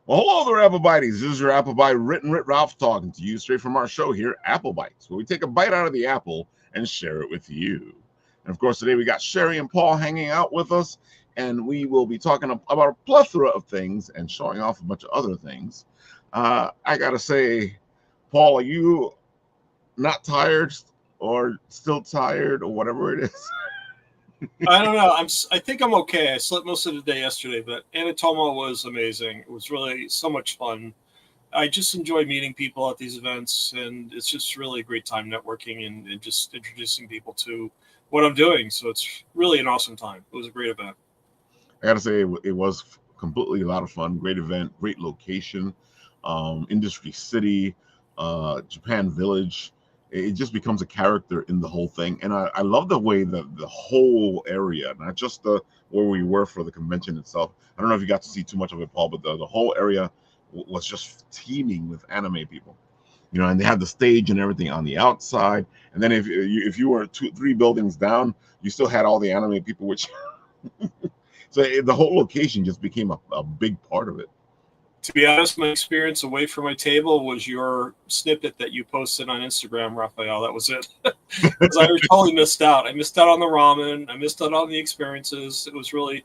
Well, hello there, Apple Bites. This is your Apple Bite written Rit Ralph talking to you straight from our show here, Apple Bites, where we take a bite out of the apple and share it with you. And of course, today we got Sheri and Paul hanging out with us, and we will be talking about a plethora of things and showing off a bunch of other things. I gotta say, Paul, are you not tired or still tired or whatever it is? I don't know. I think I'm okay. I slept most of the day yesterday, but Anitomo was amazing. It was really so much fun. I just enjoy meeting people at these events, and it's just really a great time networking and just introducing people to what I'm doing. So it's really an awesome time. It was a great event. I gotta say, it was completely a lot of fun. Great event, great location, Industry City, Japan Village. It just becomes a character in the whole thing, and I love the way that the whole area, not just the where we were for the convention itself. I don't know if you got to see too much of it, Paul, but the whole area was just teeming with anime people. And they had the stage and everything on the outside, and then if you were two, three buildings down, you still had all the anime people, which so the whole location just became a big part of it. To be honest, my experience away from my table was your snippet that you posted on Instagram, Raphael. That was it. Because I totally missed out. I missed out on the ramen. I missed out on the experiences. It was really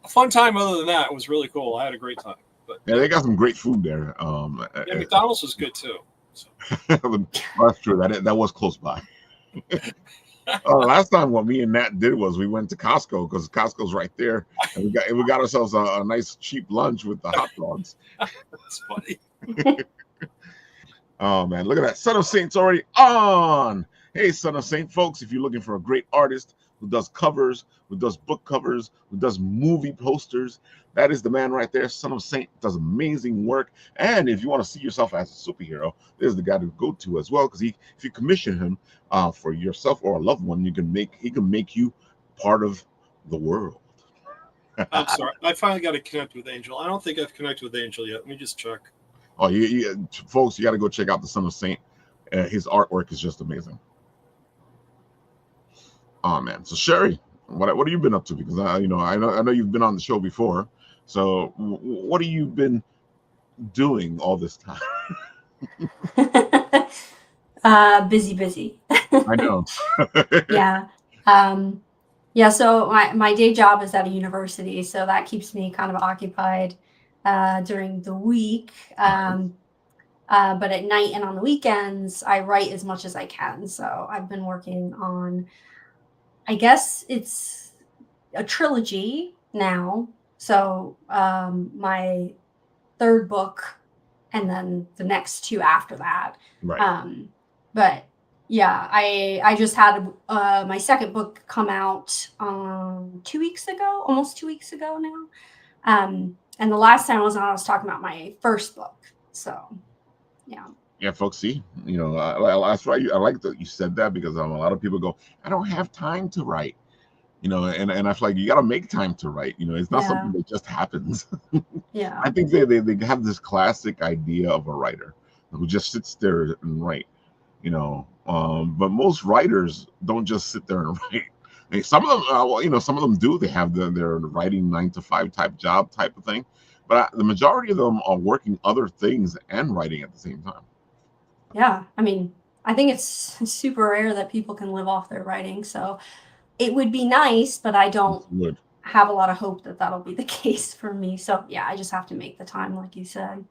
a fun time. Other than that, it was really cool. I had a great time. But Yeah, they got some great food there. yeah, McDonald's was good too. So. That's true. That was close by. Last time what me and Nat did was we went to Costco because Costco's right there, and we got ourselves a nice cheap lunch with the hot dogs. That's funny. Oh man, look at that! Son of Saint's already on. Hey, Son of Saint folks, if you're looking for a great artist who does covers, who does book covers, who does movie posters, that is the man right there. Son of Saint does amazing work. And if you want to see yourself as a superhero, there's the guy to go to as well. Because if you commission him for yourself or a loved one, he can make you part of the world. I'm sorry. I finally got to connect with Angel. I don't think I've connected with Angel yet. Let me just check. Oh, folks, you got to go check out the Son of Saint. His artwork is just amazing. Oh man, so Sheri, what have you been up to? Because I know you've been on the show before. So what have you been doing all this time? Busy. I know. Yeah. Yeah, so my day job is at a university, so that keeps me kind of occupied during the week. But at night and on the weekends, I write as much as I can. So I've been working on, I guess it's a trilogy now. So my third book and then the next two after that. Right. But yeah, I just had my second book come out 2 weeks ago, almost 2 weeks ago now. And the last time I was talking about my first book. So yeah. Yeah, folks. See, that's why I like that you said that because a lot of people go, I don't have time to write. And I feel like you got to make time to write. It's not something that just happens. Yeah. I think they have this classic idea of a writer who just sits there and write. But most writers don't just sit there and write. And some of them, some of them do. They have their writing 9 to 5 type job type of thing, but the majority of them are working other things and writing at the same time. Yeah, I mean, I think it's super rare that people can live off their writing. So it would be nice, but I don't have a lot of hope that that'll be the case for me. So yeah, I just have to make the time, like you said.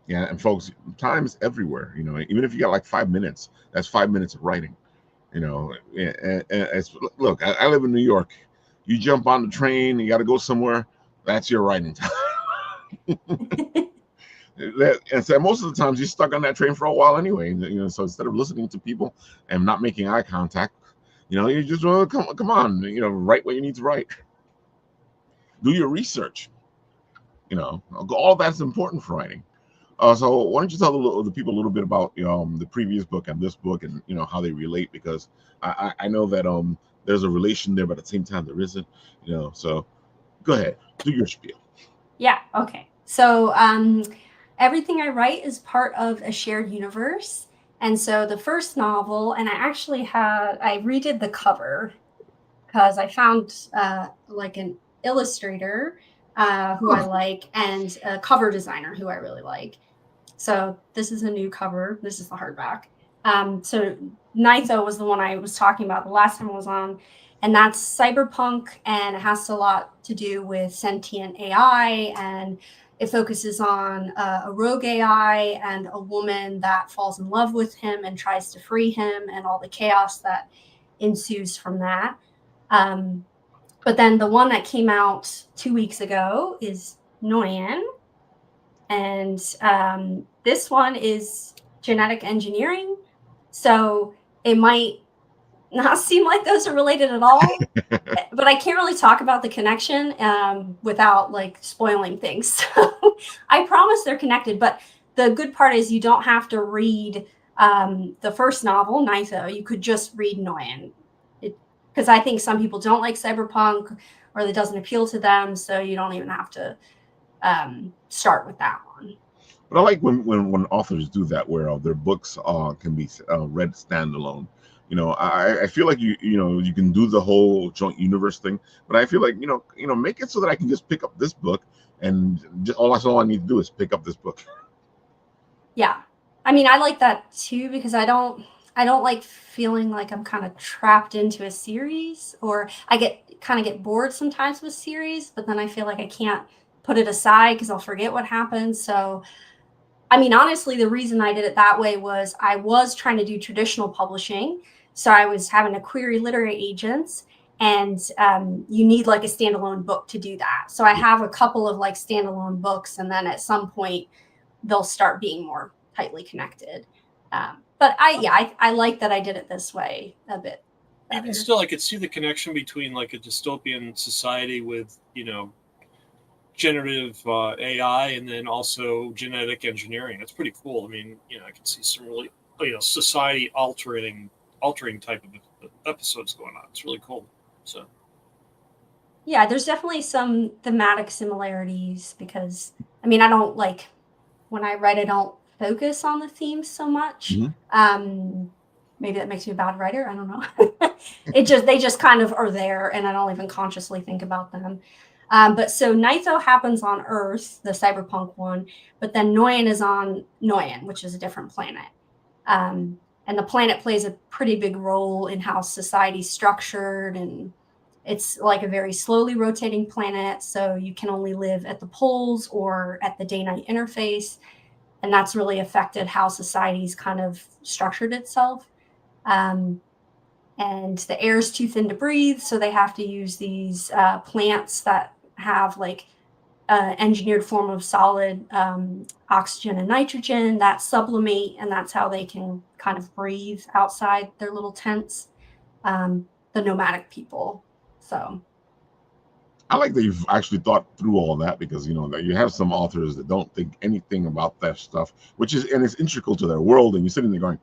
Yeah, and folks, time is everywhere. Even if you got like 5 minutes, that's 5 minutes of writing. Look, I live in New York. You jump on the train, you got to go somewhere. That's your writing time. And so most of the times you're stuck on that train for a while anyway. So instead of listening to people and not making eye contact, you just come on, write what you need to write. Do your research. All that's important for writing. So why don't you tell the people a little bit about the previous book and this book and how they relate, because I know that there's a relation there, but at the same time there isn't. So go ahead, do your spiel. Yeah. Okay. So everything I write is part of a shared universe. And so the first novel, and I redid the cover because I found like an illustrator who I like, and a cover designer who I really like. So this is a new cover. This is the hardback. So Nitho was the one I was talking about the last time I was on, and that's cyberpunk, and it has a lot to do with sentient AI, and it focuses on a rogue AI and a woman that falls in love with him and tries to free him, and all the chaos that ensues from that. But then the one that came out 2 weeks ago is NEUEN, and this one is genetic engineering. So it might not seem like those are related at all, but I can't really talk about the connection without like spoiling things. So I promise they're connected, but the good part is you don't have to read the first novel, Nitho. You could just read NEUEN, because I think some people don't like cyberpunk or it doesn't appeal to them, so you don't even have to start with that one. But I like when authors do that, where their books can be read standalone. You know, I feel like you can do the whole joint universe thing, but I feel like make it so that I can just pick up this book, and all I need to do is pick up this book. Yeah, I mean, I like that too, because I don't like feeling like I'm kind of trapped into a series, or I get bored sometimes with series, but then I feel like I can't put it aside because I'll forget what happened. So, I mean, honestly, the reason I did it that way was I was trying to do traditional publishing. So I was having to query literary agents, and you need like a standalone book to do that. So I have a couple of like standalone books, and then at some point they'll start being more tightly connected. But I like that I did it this way a bit better. Even still, I could see the connection between like a dystopian society with, generative AI and then also genetic engineering. That's pretty cool. I mean, I can see some really, society altering type of episodes going on. It's really cool. So yeah, there's definitely some thematic similarities, because I mean, I don't like, when I write, I don't focus on the themes so much. Mm-hmm. Maybe that makes me a bad writer, I don't know. They just kind of are there, and I don't even consciously think about them. But so Nitho happens on Earth, the cyberpunk one, but then NEUEN is on NEUEN, which is a different planet. And the planet plays a pretty big role in how society's structured, and it's like a very slowly rotating planet, so you can only live at the poles or at the day-night interface, and that's really affected how society's kind of structured itself. And the air is too thin to breathe, so they have to use these plants that have like engineered form of solid oxygen and nitrogen that sublimate, and that's how they can kind of breathe outside their little tents, the nomadic people. So I like that you've actually thought through all that, because that you have some authors that don't think anything about that stuff, and it's integral to their world, and you're sitting there going,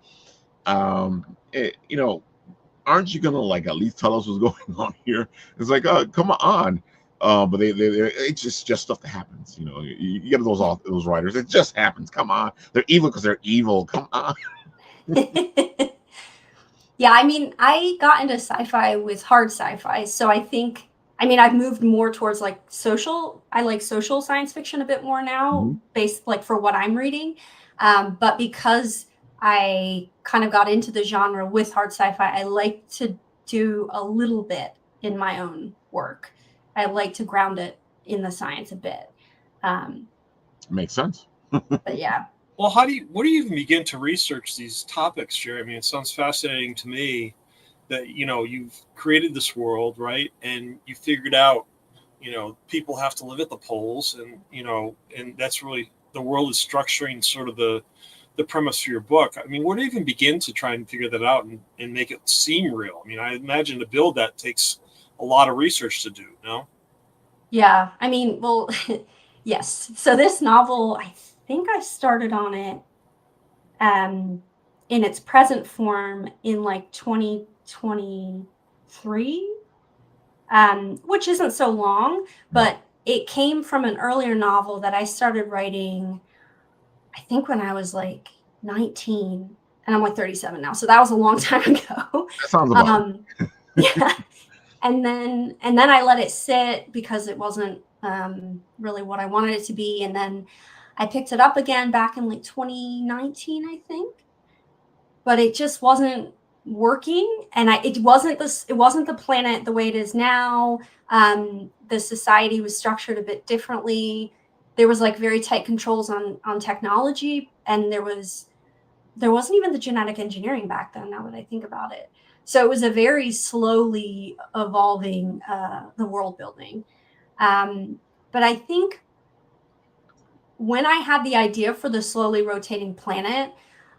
aren't you gonna like at least tell us what's going on here? It's like, come on. But it's just stuff that happens. You get those writers. It just happens. Come on, they're evil because they're evil. Come on. Yeah, I mean, I got into sci-fi with hard sci-fi, so I think, I mean, I've moved more towards like social. I like social science fiction a bit more now, Mm-hmm. based like for what I'm reading. But because I kind of got into the genre with hard sci-fi, I like to do a little bit in my own work. I like to ground it in the science a bit. Makes sense. But yeah. Well, where do you even begin to research these topics, Sheri? I mean, it sounds fascinating to me that, you've created this world, right? And you figured out, people have to live at the poles, and, and that's really, the world is structuring sort of the premise for your book. I mean, where do you even begin to try and figure that out and make it seem real? I mean, I imagine to build that takes a lot of research to do, no? Yeah, I mean, well, yes. So this novel, I think I started on it in its present form in like 2023, which isn't so long, but it came from an earlier novel that I started writing, I think when I was like 19, and I'm like 37 now. So that was a long time ago. That sounds about yeah. And then I let it sit because it wasn't really what I wanted it to be. And then I picked it up again back in like 2019, I think, but it just wasn't working. And it wasn't the planet the way it is now. The society was structured a bit differently. There was like very tight controls on technology, and there wasn't even the genetic engineering back then, now that I think about it. So it was a very slowly evolving the world building. But I think when I had the idea for the slowly rotating planet,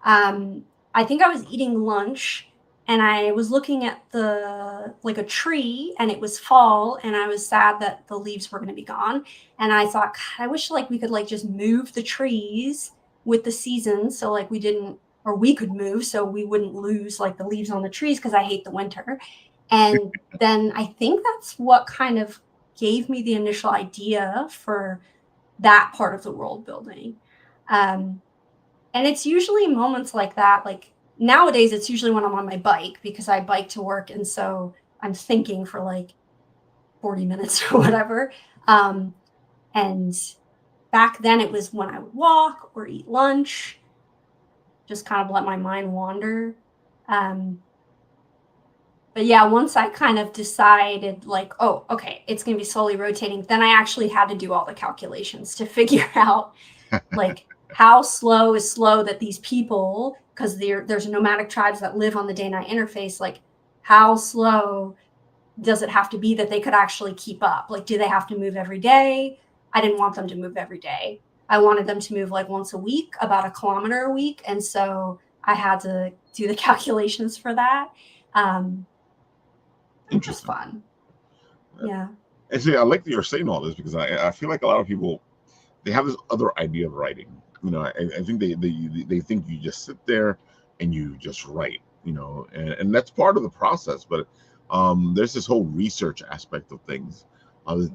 I think I was eating lunch and I was looking at a tree, and it was fall, and I was sad that the leaves were going to be gone. And I thought, God, I wish like we could like just move the trees with the seasons, so like we could move so we wouldn't lose like the leaves on the trees, because I hate the winter. And then I think that's what kind of gave me the initial idea for that part of the world building. And it's usually moments like that. Like nowadays, it's usually when I'm on my bike, because I bike to work. And so I'm thinking for like 40 minutes or whatever. And back then it was when I would walk or eat lunch, just kind of let my mind wander. But yeah, once I kind of decided like, oh, okay, it's going to be slowly rotating, then I actually had to do all the calculations to figure out like how slow is slow that these people, because there's nomadic tribes that live on the day-night interface, like how slow does it have to be that they could actually keep up? Like, do they have to move every day? I didn't want them to move every day. I wanted them to move like once a week, about 1 kilometer a week. And so I had to do the calculations for that. It was fun. Yeah. And see, I like that you're saying all this, because I feel like a lot of people, they have this other idea of writing. You know, I think they think you just sit there and you just write, you know, and that's part of the process. But there's this whole research aspect of things.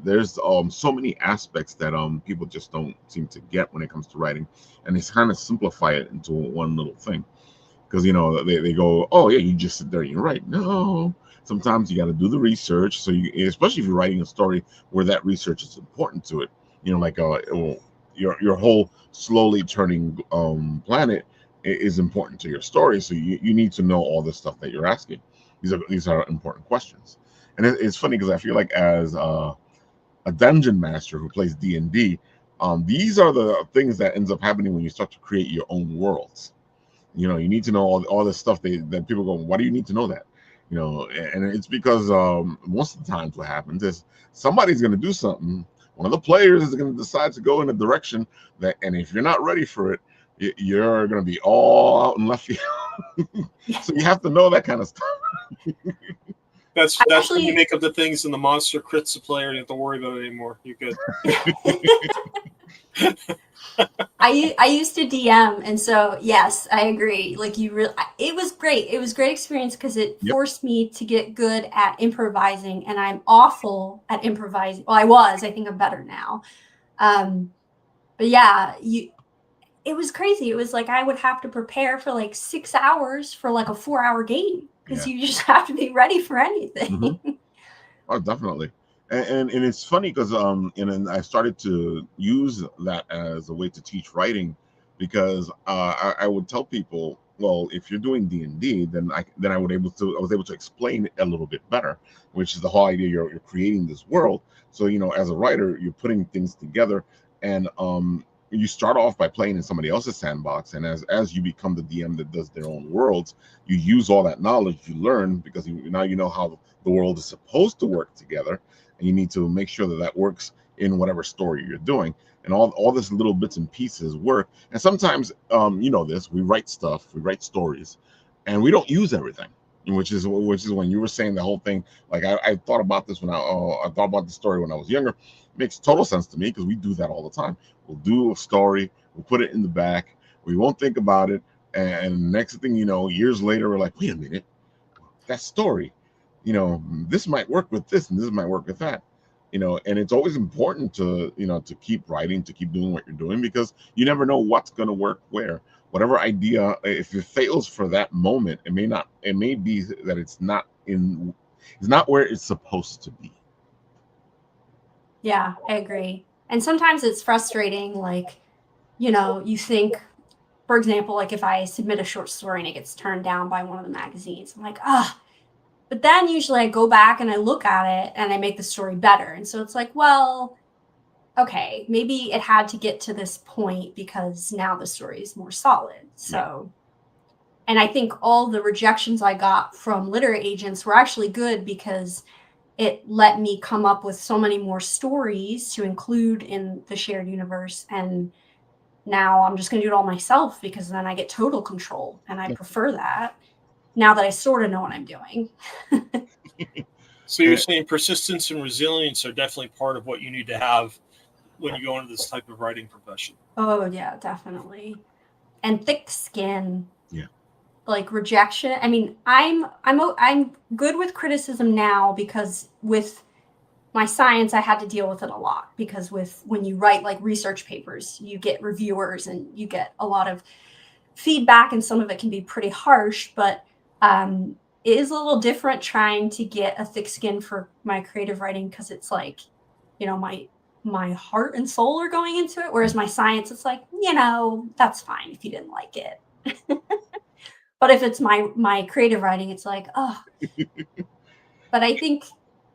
There's so many aspects that people just don't seem to get when it comes to writing, and it's kind of simplify it into one little thing. Because, you know, they go, oh yeah, you just sit there and you write. No, sometimes you got to do the research. So you, especially if you're writing a story where that research is important to it, you know, like your whole slowly turning planet is important to your story. So you need to know all the stuff that you're asking. These are important questions. And it's funny because I feel like as a dungeon master who plays D&D, these are the things that ends up happening when you start to create your own worlds. You know, you need to know all this stuff that people go, why do you need to know that? You know, and it's because most of the times what happens is somebody's going to do something. One of the players is going to decide to go in a direction that, and if you're not ready for it, you're going to be all out in left field. So you have to know that kind of stuff. That's when you make up the things and the monster crits the player, and you don't have to worry about it anymore. You're good. I used to DM, and so yes, I agree. Like it was great. It was a great experience because it forced me to get good at improvising, and I'm awful at improvising. Well, I think I'm better now. But yeah, it was crazy. It was like I would have to prepare for like 6 hours for like a 4-hour game, because you just have to be ready for anything. Mm-hmm. Oh, definitely. And it's funny because and I started to use that as a way to teach writing, because I would tell people, well, if you're doing D&D, then I was able to explain it a little bit better, which is the whole idea. You're creating this world, so you know, as a writer, you're putting things together, and you start off by playing in somebody else's sandbox, and as you become the DM that does their own worlds, you use all that knowledge you learn, because now you know how the world is supposed to work together, and you need to make sure that works in whatever story you're doing, and all this little bits and pieces work. And sometimes you know this, we write stories, and we don't use everything, which is when you were saying the whole thing, like I thought about this when I thought about the story when I was younger. It makes total sense to me, because we do that all the time. We'll do a story, we'll put it in the back, we won't think about it, and next thing you know, years later, we're like, wait a minute, that story, you know, this might work with this and this might work with that, you know. And it's always important to, you know, to keep writing, to keep doing what you're doing, because you never know what's going to work where. Whatever idea, if it fails for that moment, it may be that it's not where it's supposed to be. Yeah, I agree. And sometimes it's frustrating, like, you think, for example, like if I submit a short story and it gets turned down by one of the magazines, I'm like, ah. But then usually I go back and I look at it and I make the story better. And so it's like, well, okay, maybe it had to get to this point because now the story is more solid. So, and I think all the rejections I got from literary agents were actually good because it let me come up with so many more stories to include in the shared universe. And now I'm just going to do it all myself because then I get total control. And I prefer that now that I sort of know what I'm doing. So you're saying persistence and resilience are definitely part of what you need to have when you go into this type of writing profession. Oh, yeah, definitely. And thick skin. Yeah. Like rejection. I mean, I'm good with criticism now because with my science, I had to deal with it a lot because when you write like research papers, you get reviewers and you get a lot of feedback, and some of it can be pretty harsh, but it is a little different trying to get a thick skin for my creative writing because it's like, my heart and soul are going into it. Whereas my science, it's like, that's fine if you didn't like it. But if it's my creative writing, it's like, oh. But I think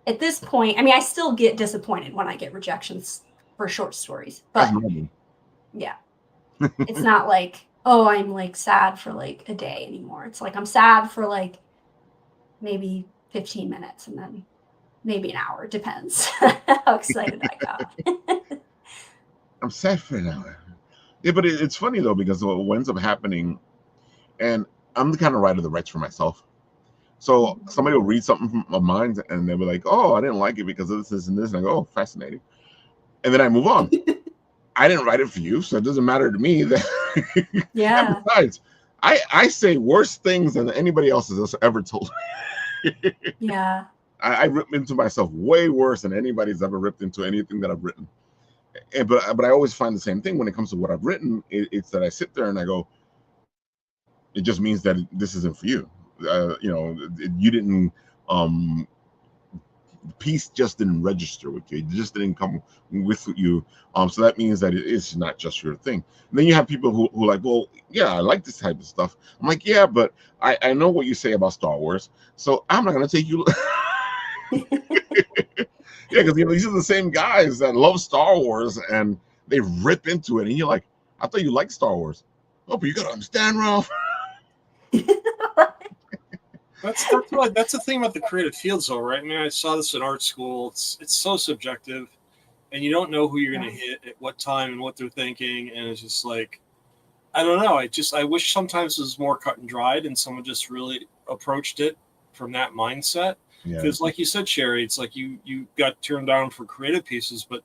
at this point, I mean, I still get disappointed when I get rejections for short stories. But yeah, it's not like, oh, I'm like sad for like a day anymore. It's like I'm sad for like maybe 15 minutes and then maybe an hour. Depends how excited I got. I'm sad for an hour. Yeah, but it's funny though, because what ends up happening, and I'm the kind of writer that writes for myself. So somebody will read something of mine and they'll be like, oh, I didn't like it because of this and this. And I go, oh, fascinating. And then I move on. I didn't write it for you, so it doesn't matter to me. That Yeah. And besides, I say worse things than anybody else has ever told me. Yeah. I rip into myself way worse than anybody's ever ripped into anything that I've written. But I always find the same thing when it comes to what I've written. It's that I sit there and I go, it just means that this isn't for you. You didn't. The piece just didn't register with you. It just didn't come with you. So that means that it is not just your thing. And then you have people who are like, well, yeah, I like this type of stuff. I'm like, yeah, but I know what you say about Star Wars, so I'm not gonna take you. Yeah, because these are the same guys that love Star Wars and they rip into it, and you're like, I thought you liked Star Wars. Oh, but you gotta understand, Ralph. That's the thing about the creative fields, though, right? I mean, I saw this in art school. It's so subjective, and you don't know who you're going to hit at what time and what they're thinking, and it's just like, I don't know. I wish sometimes it was more cut and dried, and someone just really approached it from that mindset. Because, like you said, Sheri, it's like you got turned down for creative pieces, but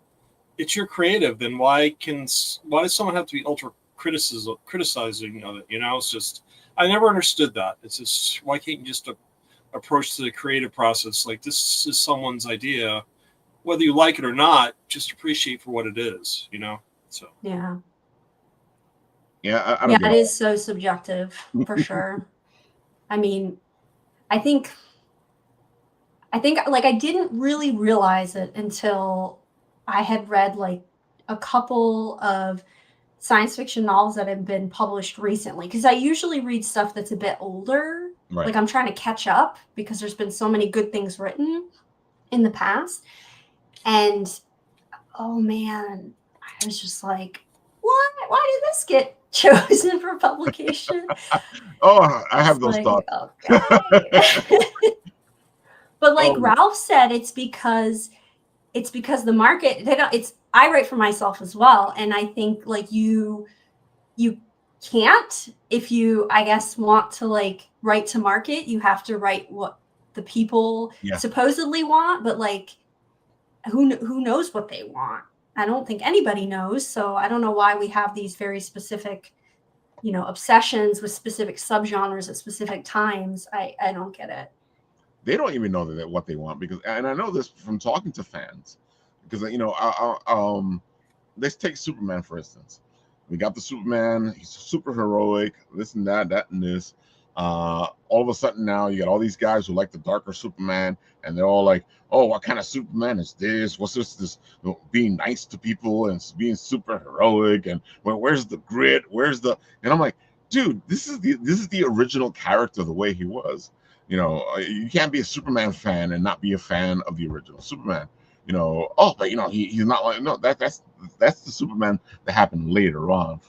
it's your creative. Then why does someone have to be ultra criticizing of it? It's just, I never understood that. It's just, why can't you just approach the creative process like this is someone's idea, whether you like it or not, just appreciate for what it is, So Yeah. Yeah, I don't it is so subjective for sure. I mean, I think like I didn't really realize it until I had read like a couple of science fiction novels that have been published recently, because I usually read stuff that's a bit older. Right. Like I'm trying to catch up because there's been so many good things written in the past. And oh man, I was just like, what? Why did this get chosen for publication? Oh, I have those thoughts. Okay. But like Ralph said, it's because the market, I write for myself as well. And I think like you can't, if you, I guess, want to like write to market, you have to write what the people supposedly want, but like who knows what they want? I don't think anybody knows. So I don't know why we have these very specific, obsessions with specific subgenres at specific times. I don't get it. They don't even know what they want, because, and I know this from talking to fans, because let's take Superman for instance. We got the Superman. He's super heroic. This and that and this. All of a sudden now you got all these guys who like the darker Superman, and they're all like, "Oh, what kind of Superman is this? What's this being nice to people and being super heroic? And where's the grit? Where's the?" And I'm like, dude, this is the original character the way he was. You can't be a Superman fan and not be a fan of the original Superman. Oh, but he's not like, no, that's the Superman that happened later on.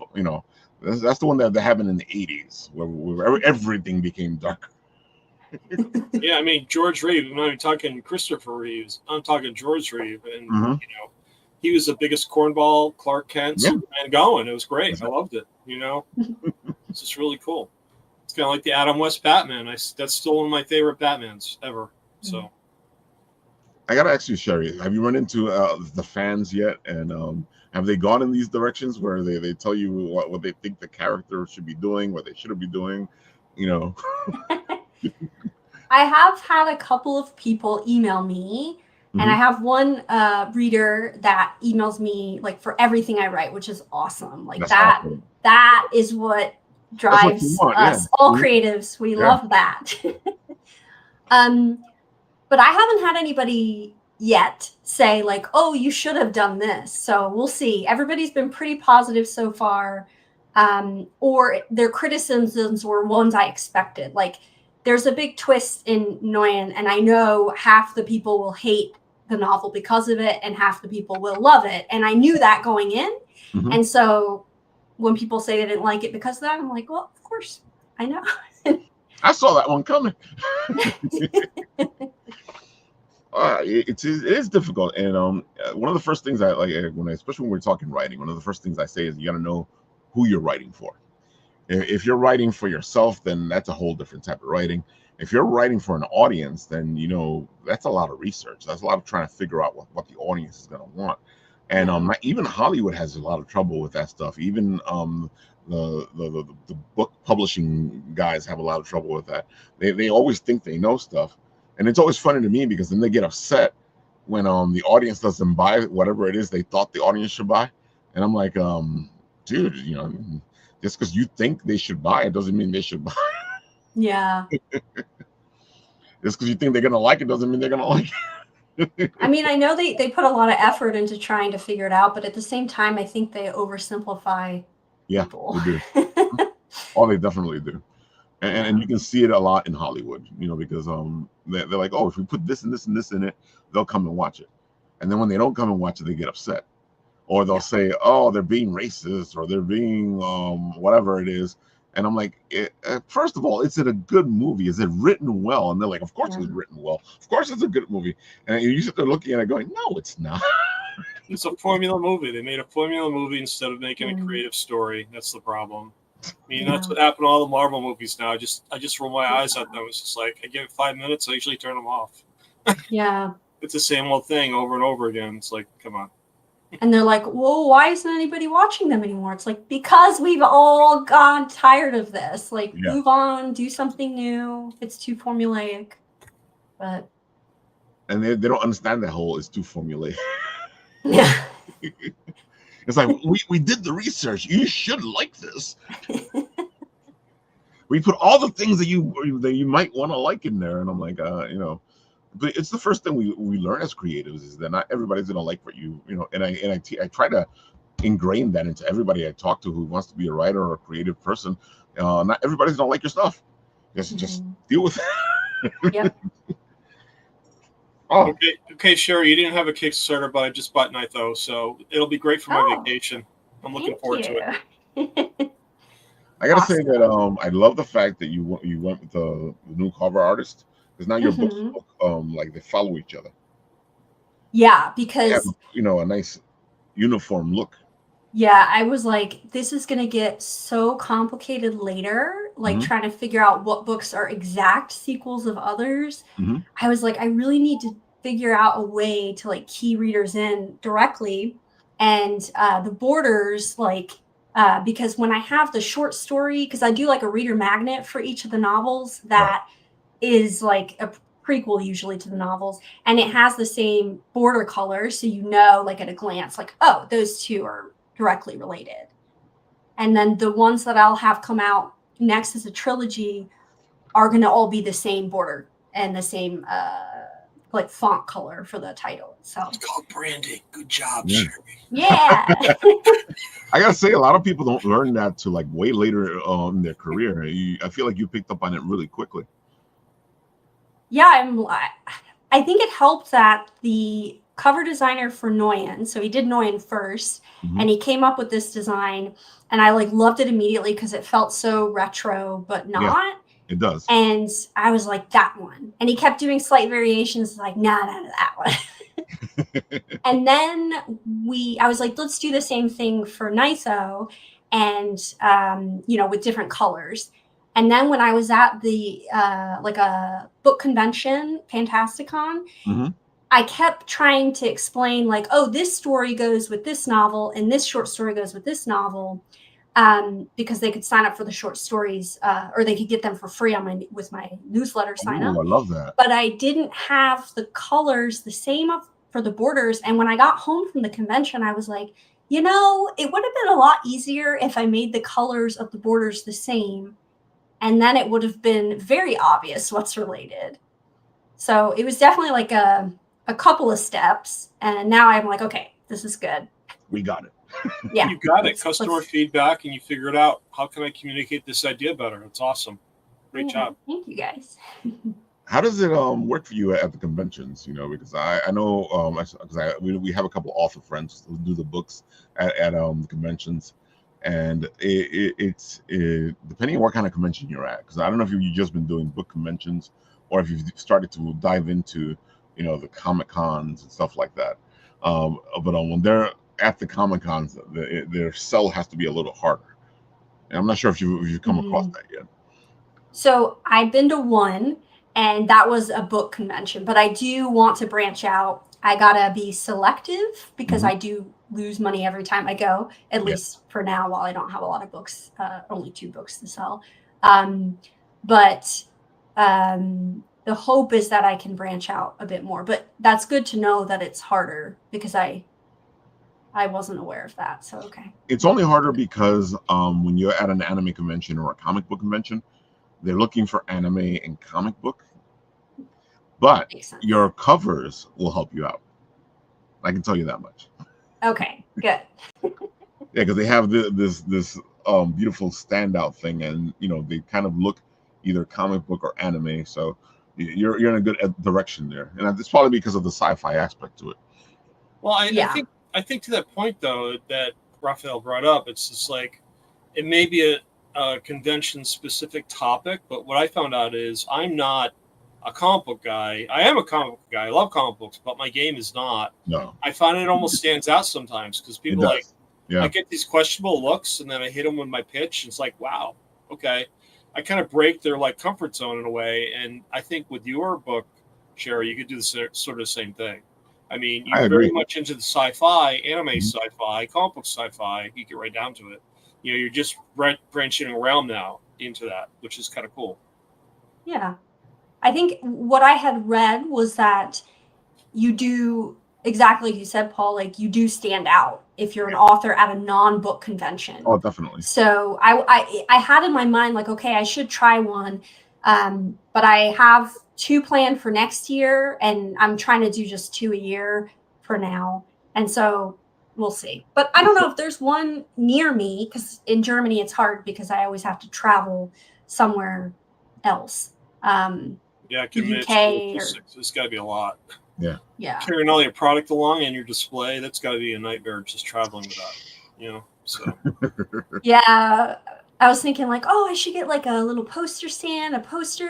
That's the one that happened in the 80s where everything became dark. Yeah, I mean, George Reeve. I'm not even talking Christopher Reeves. I'm talking George Reeve, and he was the biggest cornball Clark Kent Superman going. It was great. I loved it. It's just really cool. It's kind of like the Adam West Batman. That's still one of my favorite Batmans ever. So, I gotta ask you, Sheri, have you run into the fans yet? And have they gone in these directions where they tell you what they think the character should be doing, what they shouldn't be doing? I have had a couple of people email me, and I have one reader that emails me like for everything I write, which is awesome. Like awesome. That is what drives us all creatives. We love that. But I haven't had anybody yet say like, "Oh, you should have done this." So we'll see. Everybody's been pretty positive so far, or their criticisms were ones I expected. Like, there's a big twist in NEUEN, and I know half the people will hate the novel because of it, and half the people will love it. And I knew that going in. And so when people say they didn't like it because of that, I'm like, well, of course, I know. I saw that one coming. It is difficult, and one of the first things I like, especially when we're talking writing, one of the first things I say is you got to know who you're writing for. If you're writing for yourself, then that's a whole different type of writing. If you're writing for an audience, then that's a lot of research. That's a lot of trying to figure out what the audience is going to want. And even Hollywood has a lot of trouble with that stuff. Even the book publishing guys have a lot of trouble with that. They always think they know stuff, and it's always funny to me because then they get upset when the audience doesn't buy whatever it is they thought the audience should buy. And I'm like, dude, just because you think they should buy it doesn't mean they should buy it. Yeah. Just because you think they're gonna like it doesn't mean they're gonna like it. I mean, I know they put a lot of effort into trying to figure it out, but at the same time, I think they oversimplify people. They do. Oh, they definitely do. And you can see it a lot in Hollywood, because they're like, oh, if we put this and this and this in it, they'll come and watch it. And then when they don't come and watch it, they get upset. Or they'll say, oh, they're being racist, or they're being whatever it is. And I'm like, first of all, is it a good movie? Is it written well? And they're like, of course it's written well. Of course it's a good movie. And you sit there looking at it going, no, it's not. It's a formula movie. They made a formula movie instead of making a creative story. That's the problem. I mean, that's what happened to all the Marvel movies now. I just roll my eyes at them. It's just like, I give it 5 minutes, I usually turn them off. Yeah. It's the same old thing over and over again. It's like, come on. And they're like, well, why isn't anybody watching them anymore? It's like, because we've all gone tired of this. Like, move on, do something new. It's too formulaic. But and they don't understand that whole it's too formulaic. Yeah. It's like, we did the research. You should like this. We put all the things that you might want to like in there. And I'm like, but it's the first thing we learn as creatives is that not everybody's gonna like what and I try to ingrain that into everybody I talk to who wants to be a writer or a creative person. Not everybody's gonna like your stuff. Just deal with it. Yep. Oh. Okay, Sheri, you didn't have a Kickstarter, but I just bought Nitho, so it'll be great for my vacation. I'm looking forward to it. I gotta say that I love the fact that you went with the new cover artist. Because now your books look like they follow each other. Yeah, because a nice uniform look. Yeah, I was like, this is gonna get so complicated later, like trying to figure out what books are exact sequels of others. I was like, I really need to figure out a way to like key readers in directly, and the borders, like because when I have the short story, because I do like a reader magnet for each of the novels that is like a prequel usually to the novels, and it has the same border color, so like at a glance, like, oh, those two are directly related. And then the ones that I'll have come out next as a trilogy are going to all be the same border and the same like font color for the title itself. It's called branding. Good job, Yeah. Sheri. Yeah. I gotta say, a lot of people don't learn that till like way later in their career. I feel like you picked up on it really quickly. Yeah, I think it helped that the cover designer for NEUEN, so he did NEUEN first, and he came up with this design, and I like loved it immediately because it felt so retro, but not. Yeah, it does. And I was like, that one. And he kept doing slight variations, like, nah, that one. And then I was like, let's do the same thing for NISO, and with different colors. And then when I was at the like a book convention, Fantasticon, I kept trying to explain like, oh, this story goes with this novel, and this short story goes with this novel, because they could sign up for the short stories, or they could get them for free with my newsletter sign up. I love that. But I didn't have the colors the same for the borders. And when I got home from the convention, I was like, it would have been a lot easier if I made the colors of the borders the same. And then it would have been very obvious what's related. So it was definitely like a couple of steps. And now I'm like, okay, this is good. We got it. Yeah. You got it. Customer feedback, and you figured out, how can I communicate this idea better? It's awesome. Great job. Thank you, guys. How does it work for you at the conventions? Because I know because we have a couple of author friends who do the books at the conventions, and it's depending on what kind of convention you're at. Because I don't know if you've just been doing book conventions or if you've started to dive into the Comic Cons and stuff like that. But when they're at the Comic Cons, their sell has to be a little harder. And I'm not sure if you've come across that yet. So I've been to one, and that was a book convention, but I do want to branch out. I gotta be selective because I do lose money every time I go, at least for now, while I don't have a lot of books, only 2 books to sell. But the hope is that I can branch out a bit more, but that's good to know that it's harder because I wasn't aware of that. So, okay. It's only harder because when you're at an anime convention or a comic book convention, they're looking for anime and comic book, but your covers will help you out. I can tell you that much. Okay, good. Yeah, because they have this beautiful standout thing, and they kind of look either comic book or anime, so you're in a good direction there, and it's probably because of the sci-fi aspect to it. Well, I think to that point though that Raphael brought up, it's just like it may be a convention-specific topic, but what I found out is I'm not a comic book guy. I am a comic book guy. I love comic books, but my game is not. No. I find it almost stands out sometimes because people I get these questionable looks, and then I hit them with my pitch, and it's like, wow, okay. I kind of break their comfort zone in a way, and I think with your book, Sheri, you could do the sort of the same thing. I mean, you're very much into the sci-fi, anime sci-fi, comic book sci-fi. You get right down to it. You're just branching around now into that, which is kind of cool. Yeah. I think what I had read was that you do exactly like you said, Paul, like you do stand out if you're an author at a non-book convention. Oh, definitely. So I had in my mind, like, okay, I should try one. But I have 2 planned for next year, and I'm trying to do just 2 a year for now. And so we'll see. But I don't know if there's one near me, because in Germany it's hard because I always have to travel somewhere else. Yeah, it's got to be a lot. Yeah. Carrying all your product along and your display, that's got to be a nightmare just traveling with that, so. Yeah. I was thinking like, oh, I should get like a little poster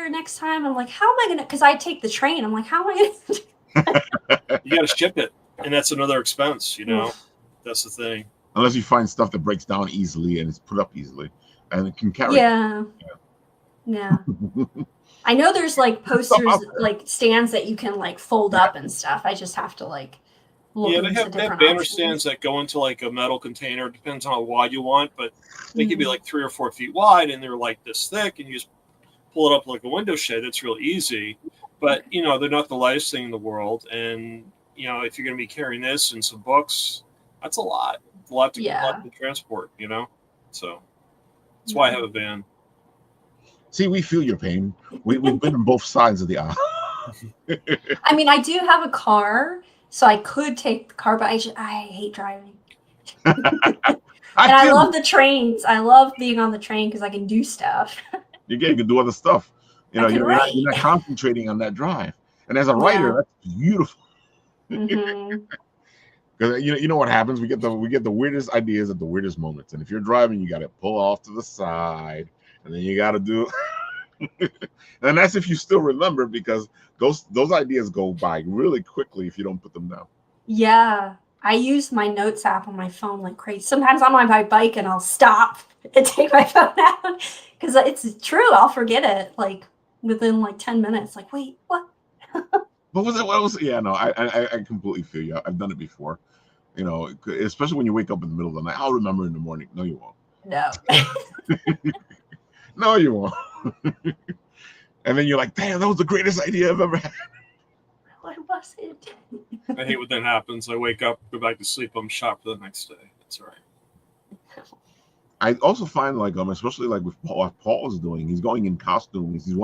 next time. I'm like, how am I going to, because I take the train. I'm like, how am I going to? You got to ship it. And that's another expense, That's the thing. Unless you find stuff that breaks down easily and it's put up easily and it can carry. Yeah. I know there's like posters, like stands that you can like fold up and stuff. I just have to like look into different they have banner stands that go into like a metal container. Depends on how wide you want, but they can be like 3 or 4 feet wide, and they're like this thick, and you just pull it up like a window shade. It's real easy, but they're not the lightest thing in the world. And if you're going to be carrying this and some books, that's a lot to transport. So that's why I have a van. See, we feel your pain. We've been on both sides of the aisle. I mean, I do have a car, so I could take the car, but I hate driving. I love the trains. I love being on the train because I can do stuff. You can do other stuff. You're write. not concentrating on that drive. And as a writer, that's beautiful. Mm-hmm. Because you know what happens? We get the weirdest ideas at the weirdest moments. And if you're driving, you got to pull off to the side, and then you got to do. And that's if you still remember, because those ideas go by really quickly if you don't put them down. Yeah, I use my notes app on my phone like crazy. Sometimes I'm on my bike and I'll stop and take my phone out because it's true. I'll forget it like within like 10 minutes. Like, wait, what? What was it? Yeah, no, I completely feel you. I've done it before. Especially when you wake up in the middle of the night. I'll remember in the morning. No, you won't. No. No, you won't. And then you're like, damn, that was the greatest idea I've ever had. What was it? I hate when that happens. I wake up, go back to sleep, I'm shocked for the next day. That's all right. I also find especially like with what Paul is doing, he's going in costume. He's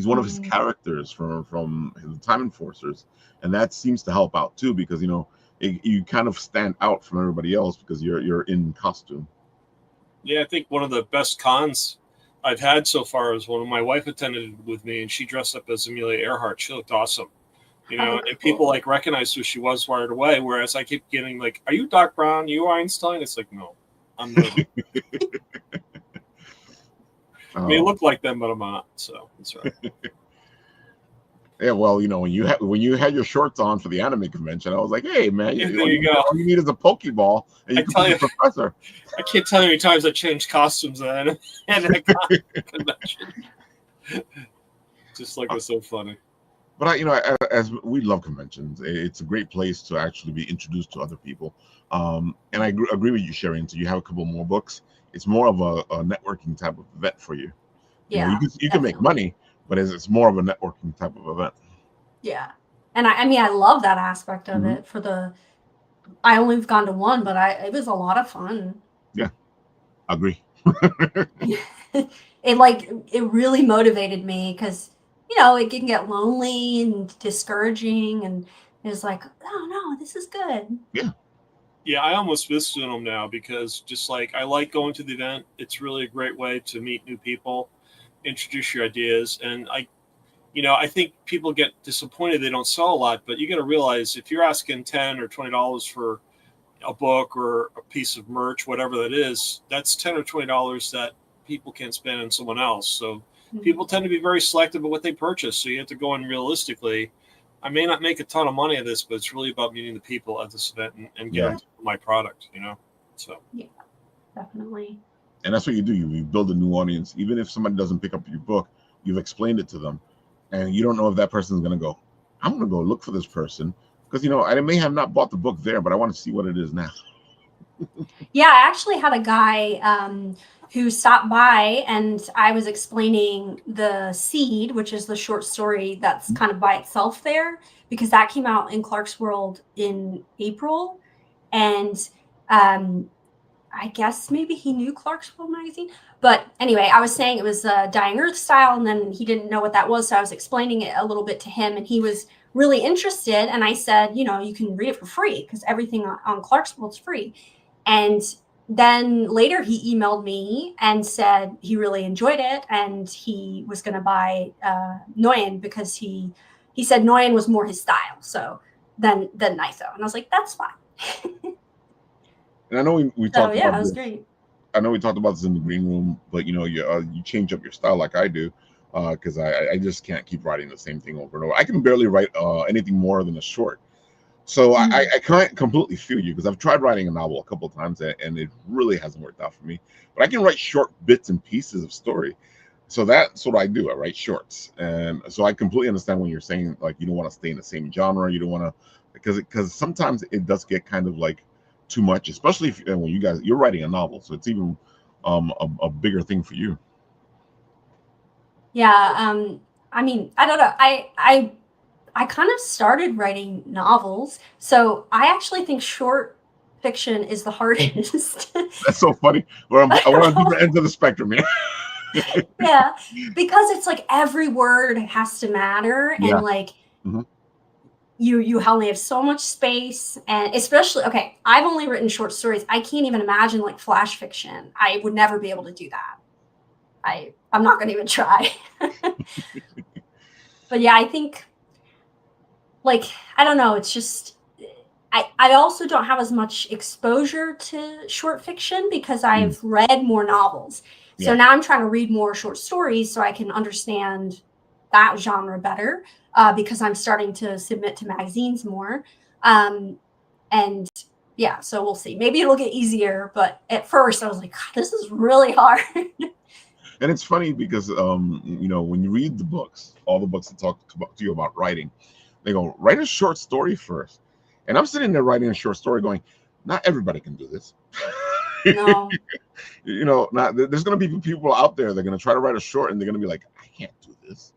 one of his characters from the Time Enforcers, and that seems to help out too, because you kind of stand out from everybody else because you're in costume. Yeah, I think one of the best cons I've had so far is when my wife attended with me and she dressed up as Amelia Earhart. She looked awesome. And people recognized who she was right away. Whereas I keep getting like, "Are you Doc Brown? You Einstein?" It's like, no, I'm not. I may look like them, but I'm not. So that's right. Yeah, well, when you had your shorts on for the anime convention, I was like, "Hey, man, there you go. All you need is a Pokeball, and you can be a professor." I can't tell you how many times I changed costumes at a convention. Just like it's so funny. But as we love conventions, it's a great place to actually be introduced to other people. And I agree with you, Sheri. So you have a couple more books. It's more of a networking type of event for you. Yeah, you can make money, but it's more of a networking type of event. Yeah, and I love that aspect of it. I only have gone to one, but it was a lot of fun. Yeah, agree. It really motivated me because it can get lonely and discouraging, and it's like, oh no, this is good. Yeah, I almost miss doing them now because just like I like going to the event. It's really a great way to meet new people, introduce your ideas, and I think people get disappointed they don't sell a lot, but you got to realize if you're asking $10 or $20 for a book or a piece of merch, whatever that is, that's $10 or $20 that people can't spend on someone else. So people tend to be very selective of what they purchase. So you have to go in realistically. I may not make a ton of money at this, but it's really about meeting the people at this event and getting my product, So yeah, definitely. And that's what you do. You build a new audience. Even if somebody doesn't pick up your book, you've explained it to them. And you don't know if that person's going to go, I'm going to go look for this person. Because, I may have not bought the book there, but I want to see what it is now. Yeah, I actually had a guy who stopped by, and I was explaining The Seed, which is the short story that's kind of by itself there, because that came out in Clark's World in April. And I guess maybe he knew Clark's World magazine. But anyway, I was saying it was Dying Earth style, and then he didn't know what that was. So I was explaining it a little bit to him, and he was really interested. And I said, you can read it for free because everything on Clark's World is free. And then later he emailed me and said he really enjoyed it and he was going to buy NEUEN because he said NEUEN was more his style. So than NISO. And I was like, that's fine. And I know we talked about it was this. great. I know we talked about this in the green room, but you change up your style like I do, because I just can't keep writing the same thing over and over. I can barely write anything more than a short. So I can't completely feel you, because I've tried writing a novel a couple of times and it really hasn't worked out for me. But I can write short bits and pieces of story. So that's what I do. I write shorts. And so I completely understand when you're saying like you don't want to stay in the same genre. You don't want to, because sometimes it does get kind of like too much, especially when you're writing a novel. So it's even a bigger thing for you. Yeah. I mean, I don't know. I kind of started writing novels. So I actually think short fiction is the hardest. That's so funny. We're on different ends of the spectrum, man. Yeah, because it's like every word has to matter, Yeah. and like Hmm. you only have so much space, and especially, okay, I've only written short stories. I can't even imagine like flash fiction. I would never be able to do that. I'm not going to even try. But yeah, I think, like, I don't know, it's just I also don't have as much exposure to short fiction because Mm. I've read more novels. So Yeah. now I'm trying to read more short stories so I can understand that genre better, because I'm starting to submit to magazines more. And yeah, so we'll see. Maybe it'll get easier, but at first I was like, God, this is really hard. And it's funny because when you read the books, all the books that talk to you about writing, they go, write a short story first. And I'm sitting there writing a short story going, not everybody can do this. No. There's going to be people out there that are going to try to write a short and they're going to be like, I can't do this.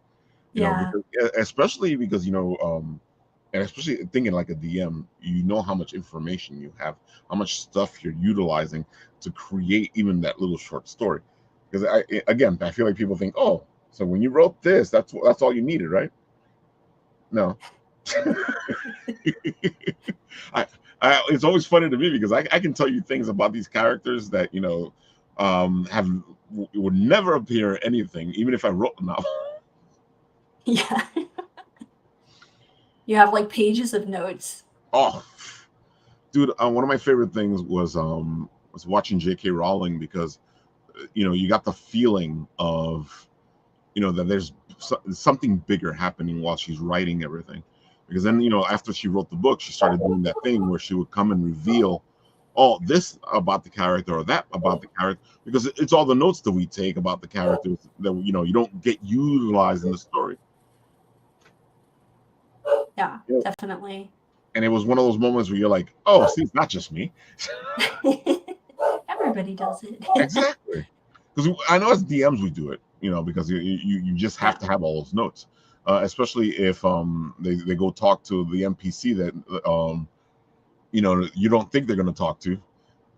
Yeah. Because, especially because, and especially thinking like a DM, how much information you have, how much stuff you're utilizing to create even that little short story. Because I feel like people think, oh, so when you wrote this, that's all you needed, right? No. I, it's always funny to me because I can tell you things about these characters that have would never appear in anything, even if I wrote a novel. Yeah. You have like pages of notes. Oh, dude, one of my favorite things was watching J.K. Rowling because you got the feeling of that there's something bigger happening while she's writing everything. Because then, after she wrote the book, she started doing that thing where she would come and reveal, oh, this about the character or that about the character, because it's all the notes that we take about the characters that you don't get utilized in the story. Yeah, definitely. And it was one of those moments where you're like, oh, see, it's not just me. Everybody does it. Exactly. Because I know as DMs we do it, because you just have to have all those notes, especially if they go talk to the NPC that you don't think they're going to talk to,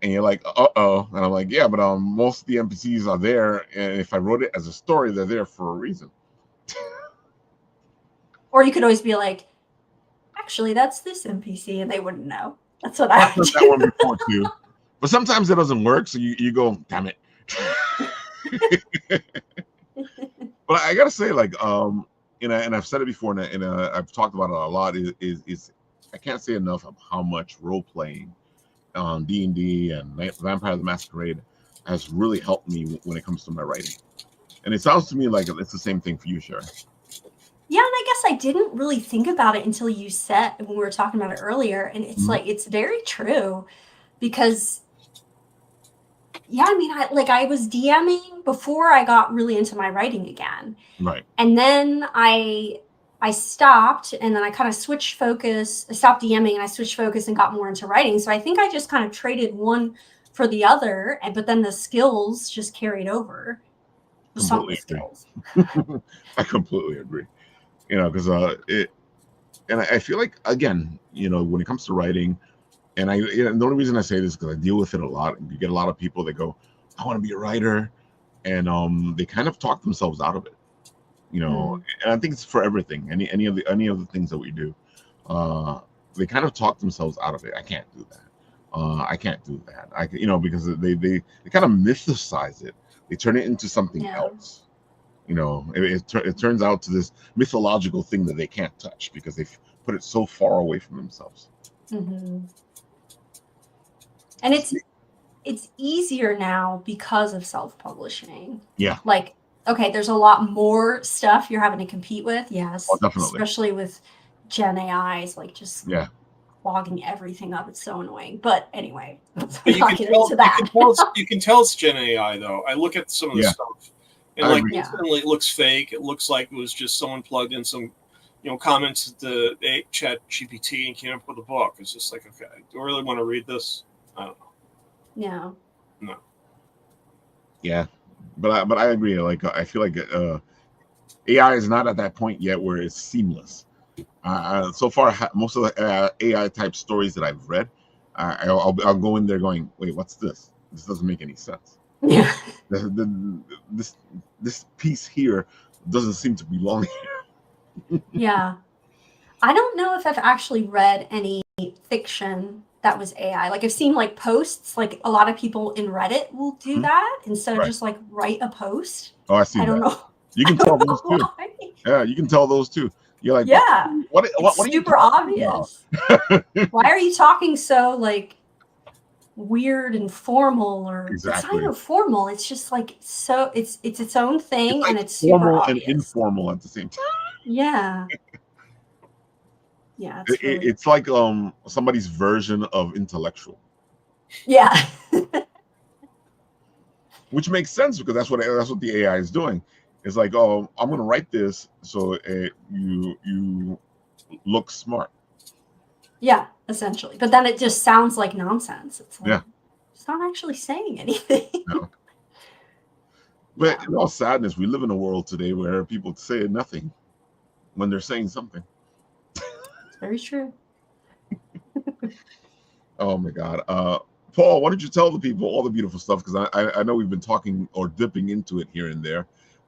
and you're like, uh-oh, and I'm like, yeah, but most of the NPCs are there, and if I wrote it as a story, they're there for a reason. Or you could always be like, actually, that's this NPC, and they wouldn't know. That's what I would do. That one before too, but sometimes it doesn't work, so you go, damn it. But I gotta say, like, and I've said it before, and I've talked about it a lot. Is I can't say enough of how much role playing on D&D and Vampire the Masquerade has really helped me when it comes to my writing. And it sounds to me like it's the same thing for you, Sheri. Yeah, and I guess I didn't really think about it until you said, when we were talking about it earlier, and it's like, it's very true, because yeah, I mean, I was DMing before I got really into my writing again. Right. And then I stopped, and then I kind of switched focus. I stopped DMing and I switched focus and got more into writing. So I think I just kind of traded one for the other, but then the skills just carried over. Some of the skills. I completely agree. Because and I feel like, again, when it comes to writing, and the only reason I say this is because I deal with it a lot. And you get a lot of people that go, I want to be a writer, and they kind of talk themselves out of it. And I think it's for everything. Any of the things that we do, they kind of talk themselves out of it. I can't do that. I can't do that. Because they kind of mythicize it. They turn it into something else. It turns out to this mythological thing that they can't touch because they've put it so far away from themselves. Mm-hmm. And it's easier now because of self-publishing. Yeah. Like, okay, there's a lot more stuff you're having to compete with. Yes. Oh, definitely. Especially with Gen AIs, like just clogging everything up. It's so annoying. But anyway, but you can tell it's Gen AI though. I look at some of the stuff, and instantly it looks fake. It looks like it was just someone plugged in some comments to the chat GPT and came up with a book. It's just like, okay, do I really want to read this? I don't know. No. Yeah, but I agree. Like, I feel like AI is not at that point yet where it's seamless. So far, most of the AI type stories that I've read, I'll go in there going, wait, what's this? This doesn't make any sense. Yeah. This piece here doesn't seem to belong here. Yeah. I don't know if I've actually read any fiction that was AI. Like I've seen like posts, like a lot of people in Reddit will do that instead of Right. just like write a post. Oh, I see I don't that. know. You I can tell don't know those too. why. Yeah, you can tell those too. You're like, Yeah. It's what are you super talking about? obvious. Why are you talking so like weird and formal? Or it's not Exactly. even formal. It's just like so it's its own It's thing like and it's super formal and obvious. informal at the same time. Yeah. Yeah, it's really It's like somebody's version of intellectual, yeah. which makes sense because that's what the AI is doing. It's like, oh, I'm going to write this so you look smart. Yeah, essentially. But then it just sounds like nonsense. It's like Yeah. it's not actually saying anything. No. But Yeah, in all sadness, we live in a world today where people say nothing when they're saying something. it's very true. Oh my God. Paul, why don't you tell the people all the beautiful stuff? Because I know we've been talking or dipping into it here and there,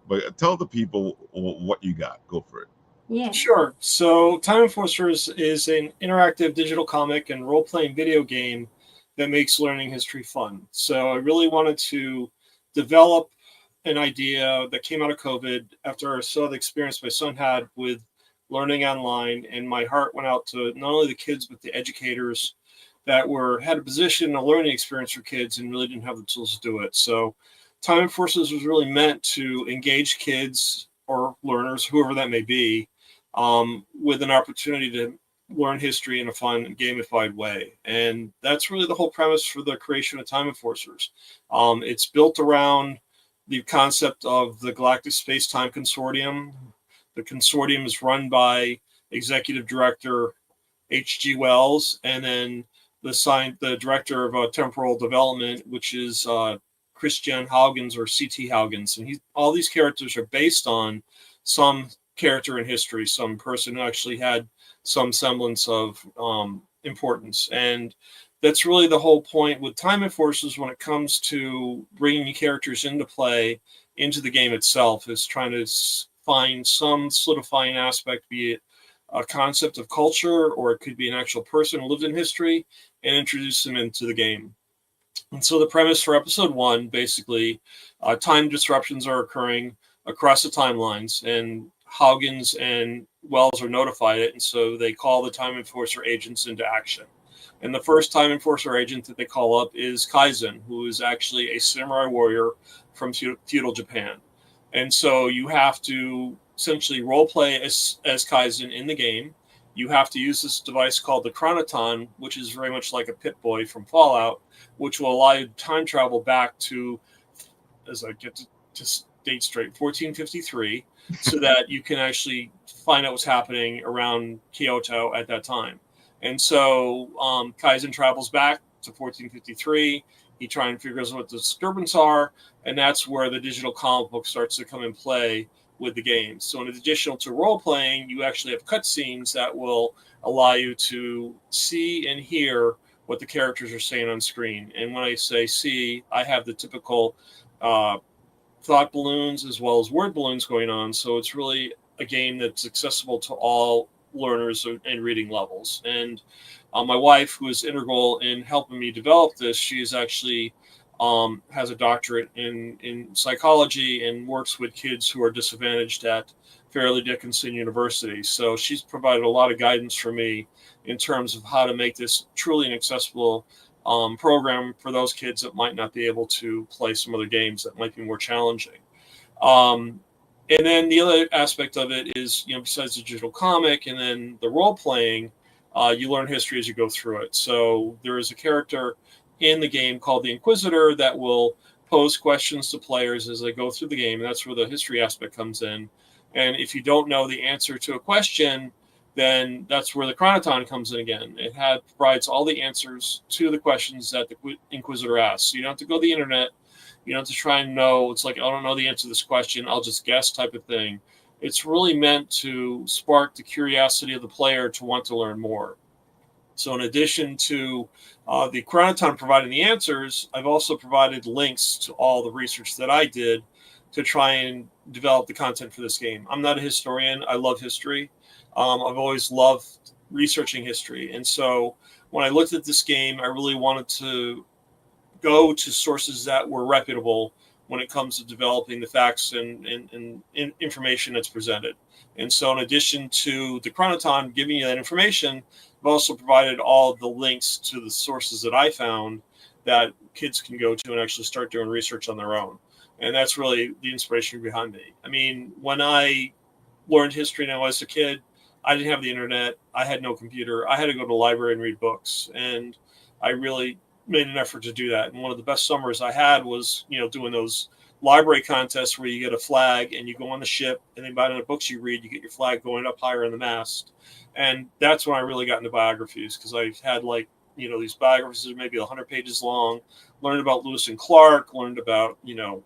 but tell the people what you got. Go for it. Yeah. Sure. So, Time Enforcers is an interactive digital comic and role playing video game that makes learning history fun. So, I really wanted to develop an idea that came out of COVID after I saw the experience my son had with learning online. And my heart went out to not only the kids, but the educators that had a position, a learning experience for kids and really didn't have the tools to do it. So, Time Enforcers was really meant to engage kids or learners, whoever that may be, with an opportunity to learn history in a fun, gamified way. And that's really the whole premise for the creation of Time Enforcers. It's built around the concept of the Galactic Space Time Consortium. The consortium is run by Executive Director H.G. Wells, and then the director of temporal development, which is Christian Huygens or C.T. Huygens. And all these characters are based on some character in history, some person who actually had some semblance of importance. And that's really the whole point with Time Enforcers when it comes to bringing characters into play into the game itself, is trying to find some solidifying aspect, be it a concept of culture or it could be an actual person who lived in history, and introduce them into the game. And so the premise for episode 1, basically, time disruptions are occurring across the timelines, and Huygens and Wells are notified it, and so they call the Time Enforcer agents into action. And the first Time Enforcer agent that they call up is Kaizen, who is actually a samurai warrior from feudal Japan. And so you have to essentially role play as Kaizen in the game. You have to use this device called the Chronoton, which is very much like a Pip-Boy from Fallout, which will allow you to time travel back to, as I get to date straight, 1453, so that you can actually find out what's happening around Kyoto at that time. And so Kaizen travels back to 1453. He tries and figures out what the disturbance are, and that's where the digital comic book starts to come in play with the game. So in addition to role playing, you actually have cutscenes that will allow you to see and hear what the characters are saying on screen. And when I say see, I have the typical thought balloons as well as word balloons going on. So it's really a game that's accessible to all learners and reading levels. And my wife, who is integral in helping me develop this, she is actually has a doctorate in psychology and works with kids who are disadvantaged at Fairleigh Dickinson University. So she's provided a lot of guidance for me in terms of how to make this truly an accessible program for those kids that might not be able to play some other games that might be more challenging. And then the other aspect of it is, besides the digital comic and then the role playing, you learn history as you go through it. So there is a character in the game called the Inquisitor that will pose questions to players as they go through the game. And that's where the history aspect comes in. And if you don't know the answer to a question, then that's where the Chronoton comes in again. It provides all the answers to the questions that the Inquisitor asks. So you don't have to go to the internet. You don't have to try and know. It's like, I don't know the answer to this question, I'll just guess type of thing. It's really meant to spark the curiosity of the player to want to learn more. So in addition to the Chronoton providing the answers, I've also provided links to all the research that I did to try and develop the content for this game. I'm not a historian. I love history. I've always loved researching history. And so when I looked at this game, I really wanted to go to sources that were reputable when it comes to developing the facts and information that's presented. And so in addition to the Chronoton giving you that information, I've also provided all the links to the sources that I found that kids can go to and actually start doing research on their own. And that's really the inspiration behind me. I mean, when I learned history when I was a kid, I didn't have the internet. I had no computer. I had to go to the library and read books. And I really made an effort to do that. And one of the best summers I had was, doing those library contests where you get a flag and you go on the ship, and then by the books you read, you get your flag going up higher in the mast. And that's when I really got into biographies, because I had these biographies that are maybe 100 pages long, learned about Lewis and Clark, learned about,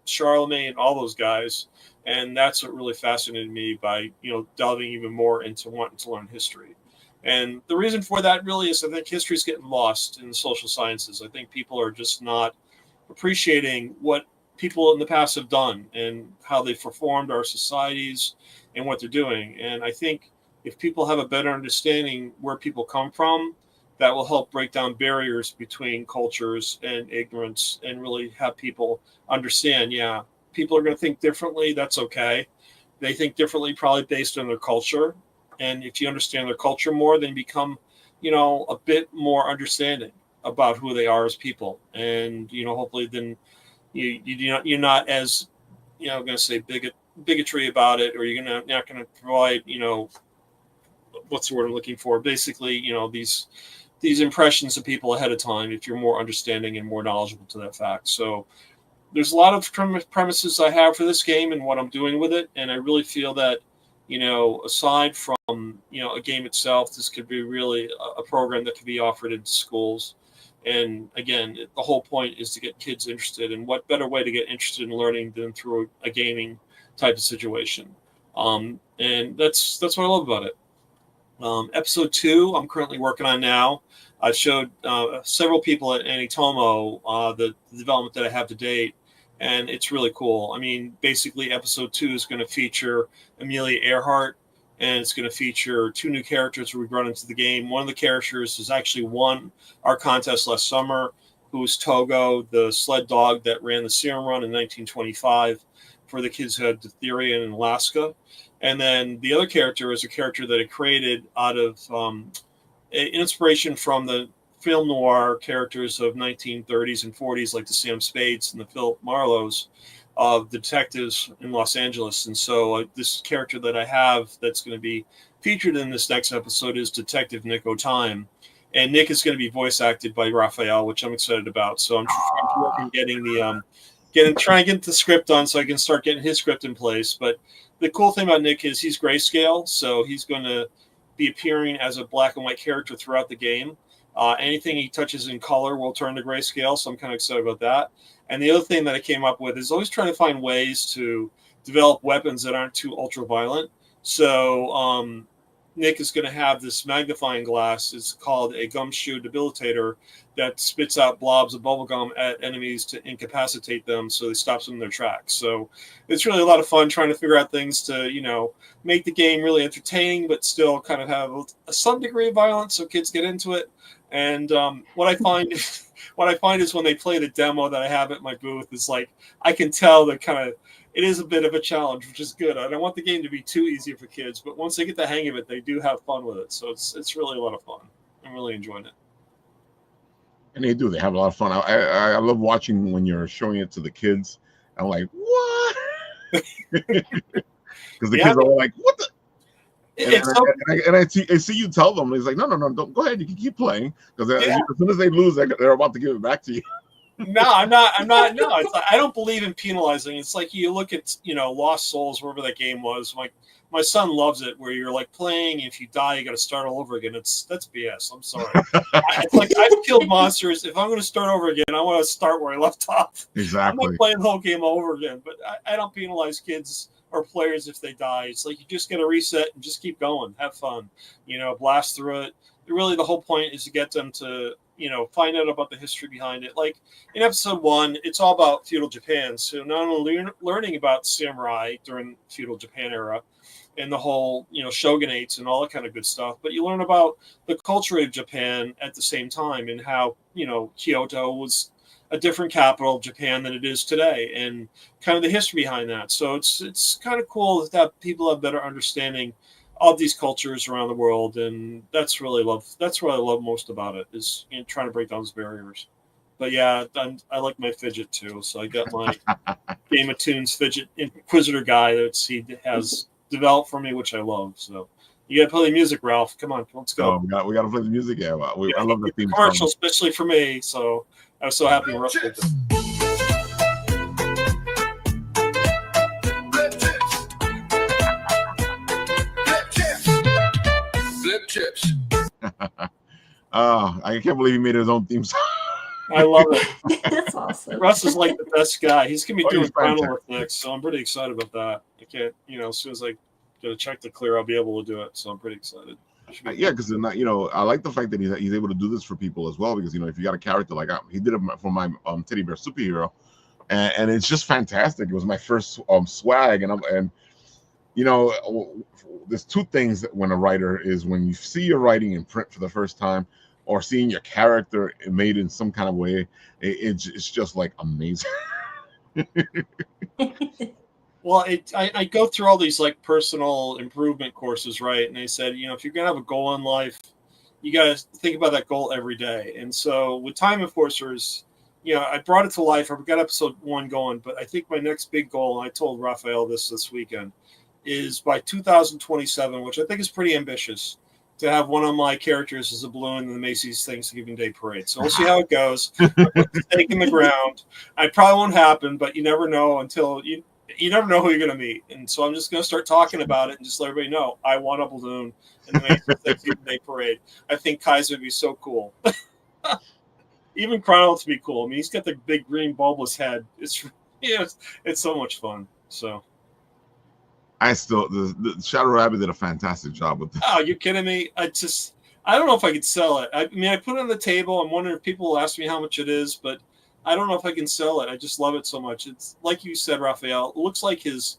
Charlemagne, all those guys. And that's what really fascinated me by, delving even more into wanting to learn history. And the reason for that really is I think history is getting lost in the social sciences. I think people are just not appreciating what people in the past have done and how they've performed our societies and what they're doing. And I think if people have a better understanding where people come from, that will help break down barriers between cultures and ignorance and really have people understand, people are going to think differently. That's okay. They think differently probably based on their culture. And if you understand their culture more, then you become, a bit more understanding about who they are as people. And, hopefully then you're not as, I'm going to say bigotry about it, or you're not going to provide, what's the word I'm looking for? Basically, these impressions of people ahead of time, if you're more understanding and more knowledgeable to that fact. So there's a lot of premises I have for this game and what I'm doing with it. And I really feel that, aside from, a game itself, this could be really a program that could be offered in schools. And again, the whole point is to get kids interested. And what better way to get interested in learning than through a gaming type of situation? And that's what I love about it. Episode 2, I'm currently working on now. I showed several people at Anitomo the development that I have to date, and it's really cool. I mean, basically, episode 2 is going to feature Amelia Earhart, and it's going to feature 2 new characters we've run into the game. One of the characters has actually won our contest last summer, who was Togo, the sled dog that ran the Serum Run in 1925 for the kids who had diphtheria in Alaska. And then the other character is a character that I created out of inspiration from the film noir characters of 1930s and 40s, like the Sam Spades and the Philip Marlowes of the detectives in Los Angeles. And so this character that I have that's going to be featured in this next episode is Detective Nick O'Time. And Nick is going to be voice acted by Raphael, which I'm excited about. So I'm trying to work on trying to get the script done so I can start getting his script in place. But the cool thing about Nick is he's grayscale, so he's going to be appearing as a black and white character throughout the game. Anything he touches in color will turn to grayscale, so I'm kind of excited about that. And the other thing that I came up with is always trying to find ways to develop weapons that aren't too ultra violent. So Nick is going to have this magnifying glass. It's called a gumshoe debilitator that spits out blobs of bubblegum at enemies to incapacitate them so they stop them in their tracks. So it's really a lot of fun trying to figure out things to, make the game really entertaining, but still kind of have some degree of violence so kids get into it. And what I find is when they play the demo that I have at my booth, is like I can tell that it is a bit of a challenge, which is good. I don't want the game to be too easy for kids, but once they get the hang of it, they do have fun with it. So it's really a lot of fun. I'm really enjoying it. And they do. They have a lot of fun. I love watching when you're showing it to the kids. I'm like, what? Because the kids are all like, what the? And I see you tell them. It's like, no, don't go ahead. You can keep playing, because as soon as they lose, they're about to give it back to you. No, I'm not. No, it's like, I don't believe in penalizing. It's like you look at Lost Souls, wherever that game was. My son loves it, where you're like playing. If you die, you got to start all over again. That's BS. I'm sorry. It's like I've killed monsters. If I'm going to start over again, I want to start where I left off. Exactly. I'm not playing the whole game over again. But I don't penalize kids or players if they die. It's like you just got to reset and just keep going. Have fun. Blast through it. really the whole point is to get them to, find out about the history behind it. Like in episode 1, it's all about feudal Japan. So not only learning about samurai during feudal Japan era and the whole, shogunates and all that kind of good stuff, but you learn about the culture of Japan at the same time and how, Kyoto was a different capital of Japan than it is today, and kind of the history behind that. So it's kind of cool that people have better understanding of these cultures around the world, and that's what I love most about it, is trying to break down those barriers. But yeah, I like my fidget too, so I got my Game of Tunes fidget Inquisitor guy that he has developed for me, which I love. So you gotta play the music, Ralph. Come on, let's go. Oh, we gotta play the music. Yeah, I love the theme commercial, song. especially for me. So I was so happy when Russ did this. Flip chips. I can't believe he made his own theme song. I love it. That's awesome. Russ is like the best guy. He's gonna be doing he's final fantastic. work next, so I'm pretty excited about that. I can't, as soon as I get a check to clear, I'll be able to do it. So I'm pretty excited. Yeah, because I like the fact that he's able to do this for people as well. Because if you got a character like he did it for my teddy bear superhero, and it's just fantastic. It was my first swag, and there's two things that when a writer is when you see your writing in print for the first time, or seeing your character made in some kind of way, it's just like amazing. Well, I go through all these like personal improvement courses, right? And they said, if you're gonna have a goal in life, you gotta think about that goal every day. And so with Time Enforcers, I brought it to life. I've got episode 1 going, but I think my next big goal, and I told Raphael this weekend, is by 2027, which I think is pretty ambitious, to have one of my characters as a balloon in the Macy's Thanksgiving Day Parade. So we'll see how it goes. I put the stake in the ground. It probably won't happen, but you never know until you never know who you're going to meet. And so I'm just going to start talking about it and just let everybody know I want a balloon in the Macy's Thanksgiving Day Parade. I think Kaiser would be so cool. Even Chrono would be cool. I mean, he's got the big green bulbous head. It's so much fun. So. The Shadow Rabbit did a fantastic job with this. Oh, you're kidding me? I don't know if I could sell it. I mean, I put it on the table. I'm wondering if people will ask me how much it is, but I don't know if I can sell it. I just love it so much. It's like you said, Raphael. It looks like his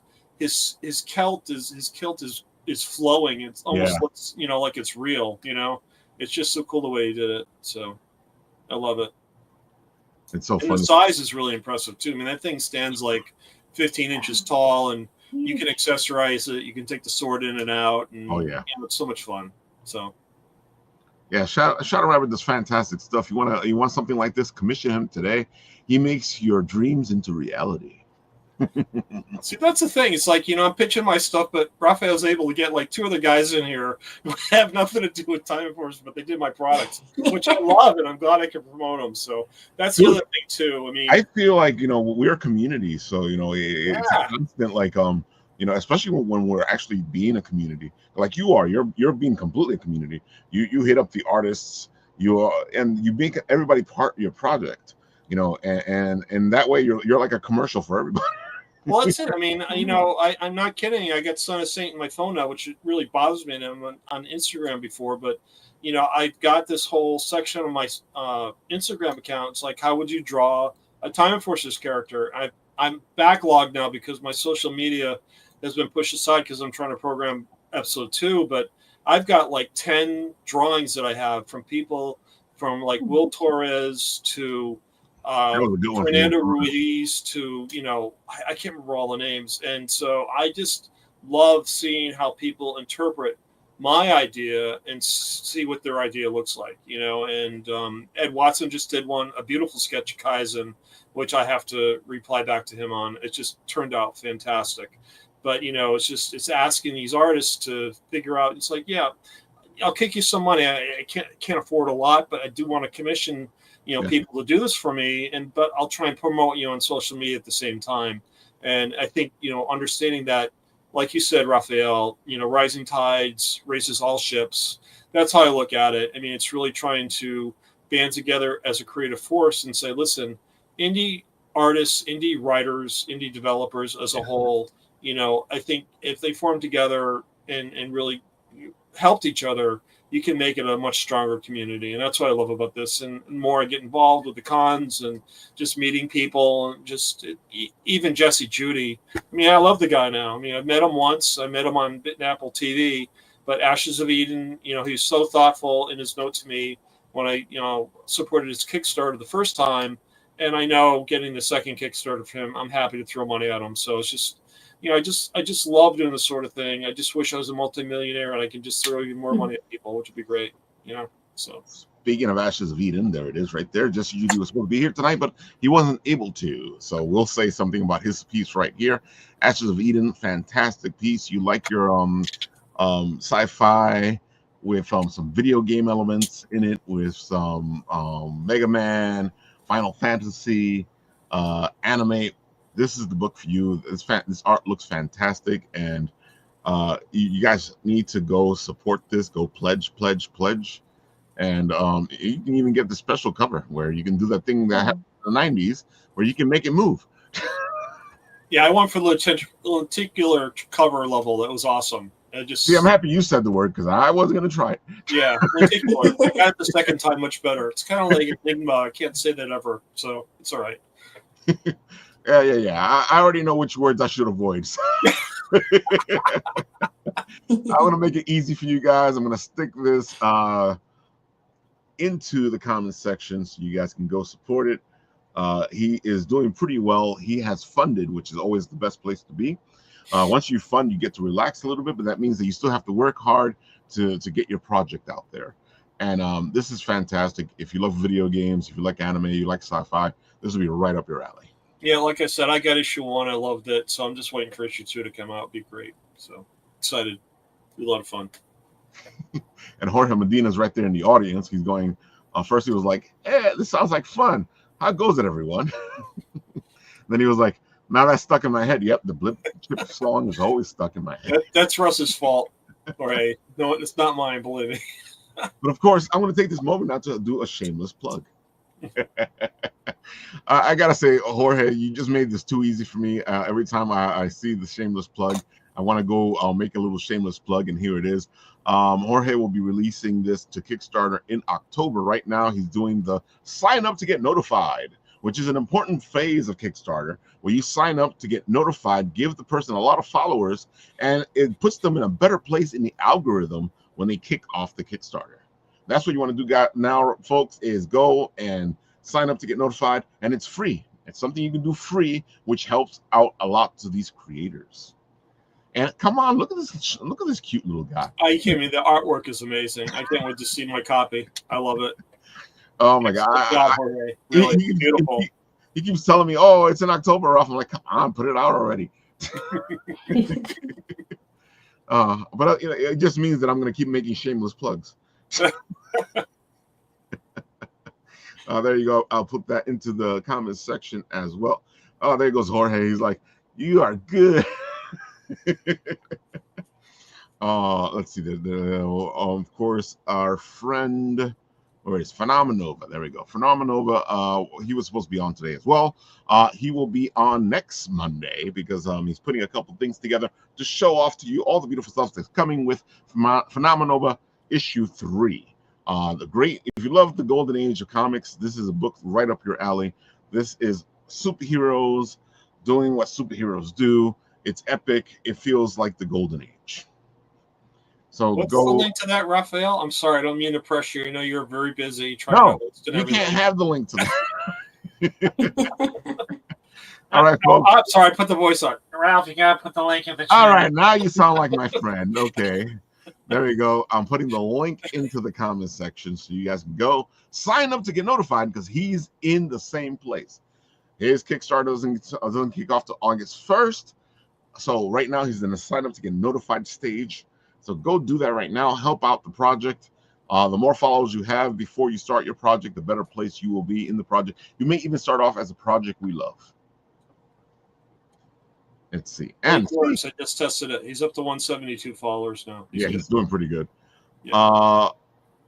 kilt is flowing. It almost looks, like it's real. It's just so cool the way he did it. So I love it. It's so and funny. The size is really impressive too. I mean, that thing stands like 15 inches tall, and you can accessorize it. You can take the sword in and out, and it's so much fun. So, yeah, Shadow Rabbit does fantastic stuff. You want something like this? Commission him today. He makes your dreams into reality. See, that's the thing. It's like, I'm pitching my stuff, but Raphael's able to get like 2 other guys in here who have nothing to do with Time Enforcers, but they did my products, which I love, and I'm glad I can promote them. So that's the other thing too. I mean, I feel like we're a community, so it's a constant like especially when we're actually being a community, like you are. You're being completely a community. You hit up the artists, and you make everybody part of your project. And that way you're like a commercial for everybody. Well, that's it. I mean, I'm not kidding. I got Son of Saint in my phone now, which really bothers me. And I'm on Instagram before, but I've got this whole section on my Instagram account. It's like, how would you draw a Time Enforcers character? I'm backlogged now because my social media has been pushed aside because I'm trying to program episode 2. But I've got like 10 drawings that I have from people from like Will Torres to Fernando Ruiz to, I can't remember all the names. And so I just love seeing how people interpret my idea and see what their idea looks like, and Ed Watson just did a beautiful sketch of Kaizen, which I have to reply back to him on. It just turned out fantastic. But, it's asking these artists to figure out, it's like, yeah, I'll kick you some money. I can't afford a lot, but I do want to commission people to do this for me, but I'll try and promote you on social media at the same time. And I think, understanding that, like you said, Raphael, rising tides raises all ships. That's how I look at it. I mean, it's really trying to band together as a creative force and say, listen, indie artists, indie writers, indie developers as a whole, I think if they form together and really helped each other, you can make it a much stronger community. And that's what I love about this. And the more I get involved with the cons and just meeting people, and just even Jesse Judy. I mean, I love the guy now. I mean, I've met him once. I met him on Bit and Apple TV, but Ashes of Eden, he's so thoughtful in his note to me when I, supported his Kickstarter the first time. And I know getting the second Kickstarter for him, I'm happy to throw money at him. So it's just, I just love doing this sort of thing. I just wish I was a multimillionaire and I could just throw even more money at people, which would be great. So speaking of Ashes of Eden, there it is right there. Jesse Judy was supposed to be here tonight, but he wasn't able to. So we'll say something about his piece right here. Ashes of Eden, fantastic piece. You like your sci-fi with some video game elements in it, with some Mega Man, Final Fantasy, anime. This is the book for you. This art looks fantastic, and you guys need to go support this. Go pledge, and you can even get the special cover where you can do that thing that happened in the 90s where you can make it move. Yeah, I went for the lenticular cover level. That was awesome. I'm happy you said the word because I wasn't going to try it. Yeah, lenticular. I got it the second time much better. It's kind of like Enigma. I can't say that ever, so it's all right. Yeah. I already know which words I should avoid. So. I'm going to make it easy for you guys. I'm going to stick this into the comments section so you guys can go support it. He is doing pretty well. He has funded, which is always the best place to be. Once you fund, you get to relax a little bit, but that means that you still have to work hard to get your project out there. And this is fantastic. If you love video games, if you like anime, you like sci-fi, this will be right up your alley. Yeah, like I said, I got issue 1. I loved it, so I'm just waiting for issue 2 to come out. It'd be great. So excited. It'll be a lot of fun. And Jorge Medina's right there in the audience. He's going, first he was like, hey, this sounds like fun. How goes it, everyone? Then he was like, now that's stuck in my head. Yep, the Blip Chip song is always stuck in my head. That's Russ's fault. All right. No, it's not mine, believe me. But of course, I'm going to take this moment now to do a shameless plug. I gotta say, Jorge, you just made this too easy for me. Every time I see the shameless plug, I want to go make a little shameless plug, and here it is. Jorge will be releasing this to Kickstarter in October. Right now, he's doing the sign up to get notified, which is an important phase of Kickstarter, where you sign up to get notified, give the person a lot of followers, and it puts them in a better place in the algorithm when they kick off the Kickstarter. That's what you want to do now, folks, is go and sign up to get notified, and it's free. It's something you can do free, which helps out a lot to these creators. And come on, look at this cute little guy. Are you kidding me? The artwork is amazing. I can't wait to see my copy. I love it. Oh my God. Really beautiful. He keeps telling me, oh, it's in October off. I'm like, come on, put it out already. But it just means that I'm going to keep making shameless plugs. There you go. I'll put that into the comments section as well. Oh, there goes Jorge. He's like, you are good. Let's see. Of course, our friend, where is Phenomenova? There we go. Phenomenova. He was supposed to be on today as well. He will be on next Monday because he's putting a couple things together to show off to you all the beautiful stuff that's coming with Phenomenova issue 3. If you love the golden age of comics, this is a book right up your alley. This is superheroes doing what superheroes do. It's epic. It feels like the golden age. So what's the link to that, Raphael? I'm sorry, I don't mean to pressure you. I know you're very busy. No, you can't have the link to that. All right, folks. I'm sorry, I put the voice on. Ralph, you gotta put the link in the chat. All right, now you sound like my friend. Okay. There you go. I'm putting the link into the comment section so you guys can go sign up to get notified because he's in the same place. His Kickstarter doesn't kick off till August 1st. So right now he's in the sign up to get notified stage. So go do that right now. Help out the project. The more followers you have before you start your project, the better place you will be in the project. You may even start off as a project we love. Let's see. And I just tested it. He's up to 172 followers now. He's doing pretty good. Yeah.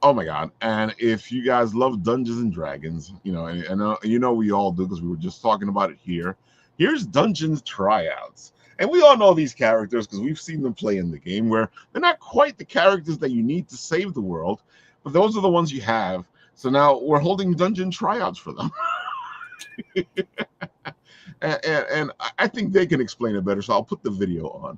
Oh my God. And if you guys love Dungeons and Dragons, and we all do because we were just talking about it here. Here's Dungeons Tryouts. And we all know these characters because we've seen them play in the game, where they're not quite the characters that you need to save the world, but those are the ones you have. So now we're holding dungeon tryouts for them. and I think they can explain it better, so I'll put the video on.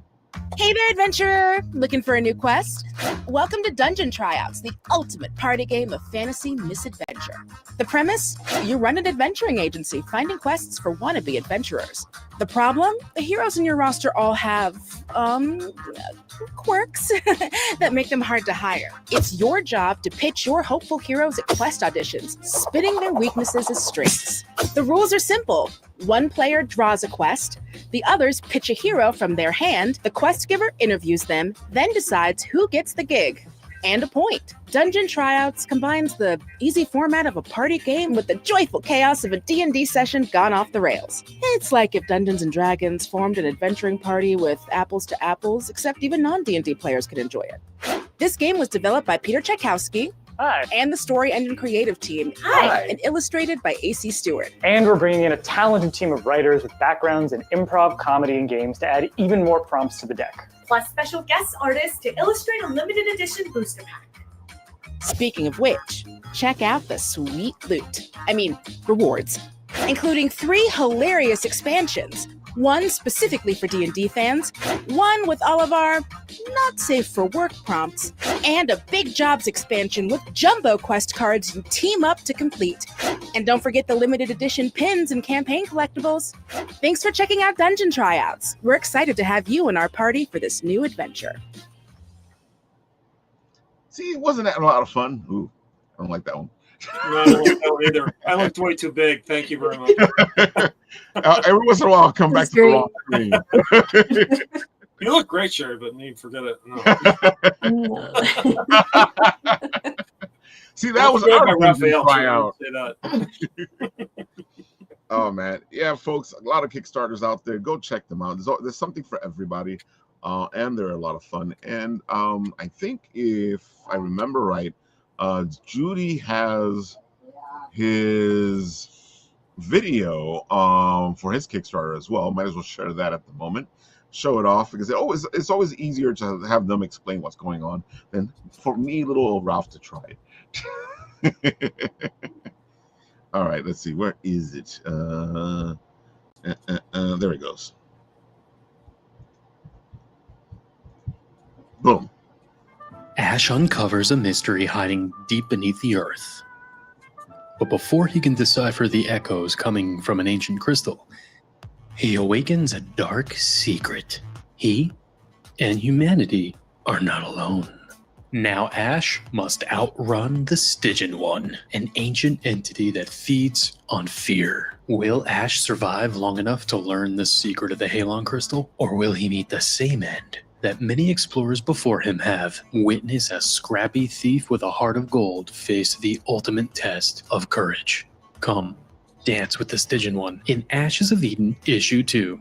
Hey there, adventurer! Looking for a new quest? Welcome to Dungeon Tryouts, the ultimate party game of fantasy misadventure. The premise? You run an adventuring agency finding quests for wannabe adventurers. The problem? The heroes in your roster all have, quirks that make them hard to hire. It's your job to pitch your hopeful heroes at quest auditions, spinning their weaknesses as strengths. The rules are simple. One player draws a quest, the others pitch a hero from their hand, the quest giver interviews them, then decides who gets the gig. And a point. Dungeon Tryouts combines the easy format of a party game with the joyful chaos of a D&D session gone off the rails. It's like if Dungeons & Dragons formed an adventuring party with apples to apples, except even non-D&D players could enjoy it. This game was developed by Peter Tchaikovsky, Hi. and the Story Engine creative team, Hi. and illustrated by AC Stewart. And we're bringing in a talented team of writers with backgrounds in improv, comedy, and games to add even more prompts to the deck. Plus special guest artists to illustrate a limited edition booster pack. Speaking of which, check out the sweet rewards, including 3 hilarious expansions, one specifically for D&D fans, one with all of our not safe for work prompts, and a Big Jobs expansion with jumbo quest cards you team up to complete. And don't forget the limited edition pins and campaign collectibles. Thanks for checking out Dungeon Tryouts. We're excited to have you in our party for this new adventure. See, wasn't that a lot of fun? Ooh, I don't like that one. No, I don't like that one either. I looked way too big. Thank you very much. Every once in a while, I'll come back to the wrong screen. You look great, Sheri, but you forget it. No. See, that was our our Raphael tryout. say that. Oh man, yeah, folks, a lot of Kickstarters out there. Go check them out. There's something for everybody, and they're a lot of fun. And I think if I remember right, Judy has his video for his Kickstarter as well. Might as well share that at the moment. Show it off, because it's always easier to have them explain what's going on than for me, little old Ralph, to try it. All right, let's see. Where is it? There it goes. Boom. Ash uncovers a mystery hiding deep beneath the earth. But before he can decipher the echoes coming from an ancient crystal, he awakens a dark secret. He and humanity are not alone. Now Ash must outrun the Stygian One, an ancient entity that feeds on fear. Will Ash survive long enough to learn the secret of the Halon Crystal, or will he meet the same end that many explorers before him have? Witness a scrappy thief with a heart of gold face the ultimate test of courage. Come, dance with the Stygian One in Ashes of Eden, Issue 2.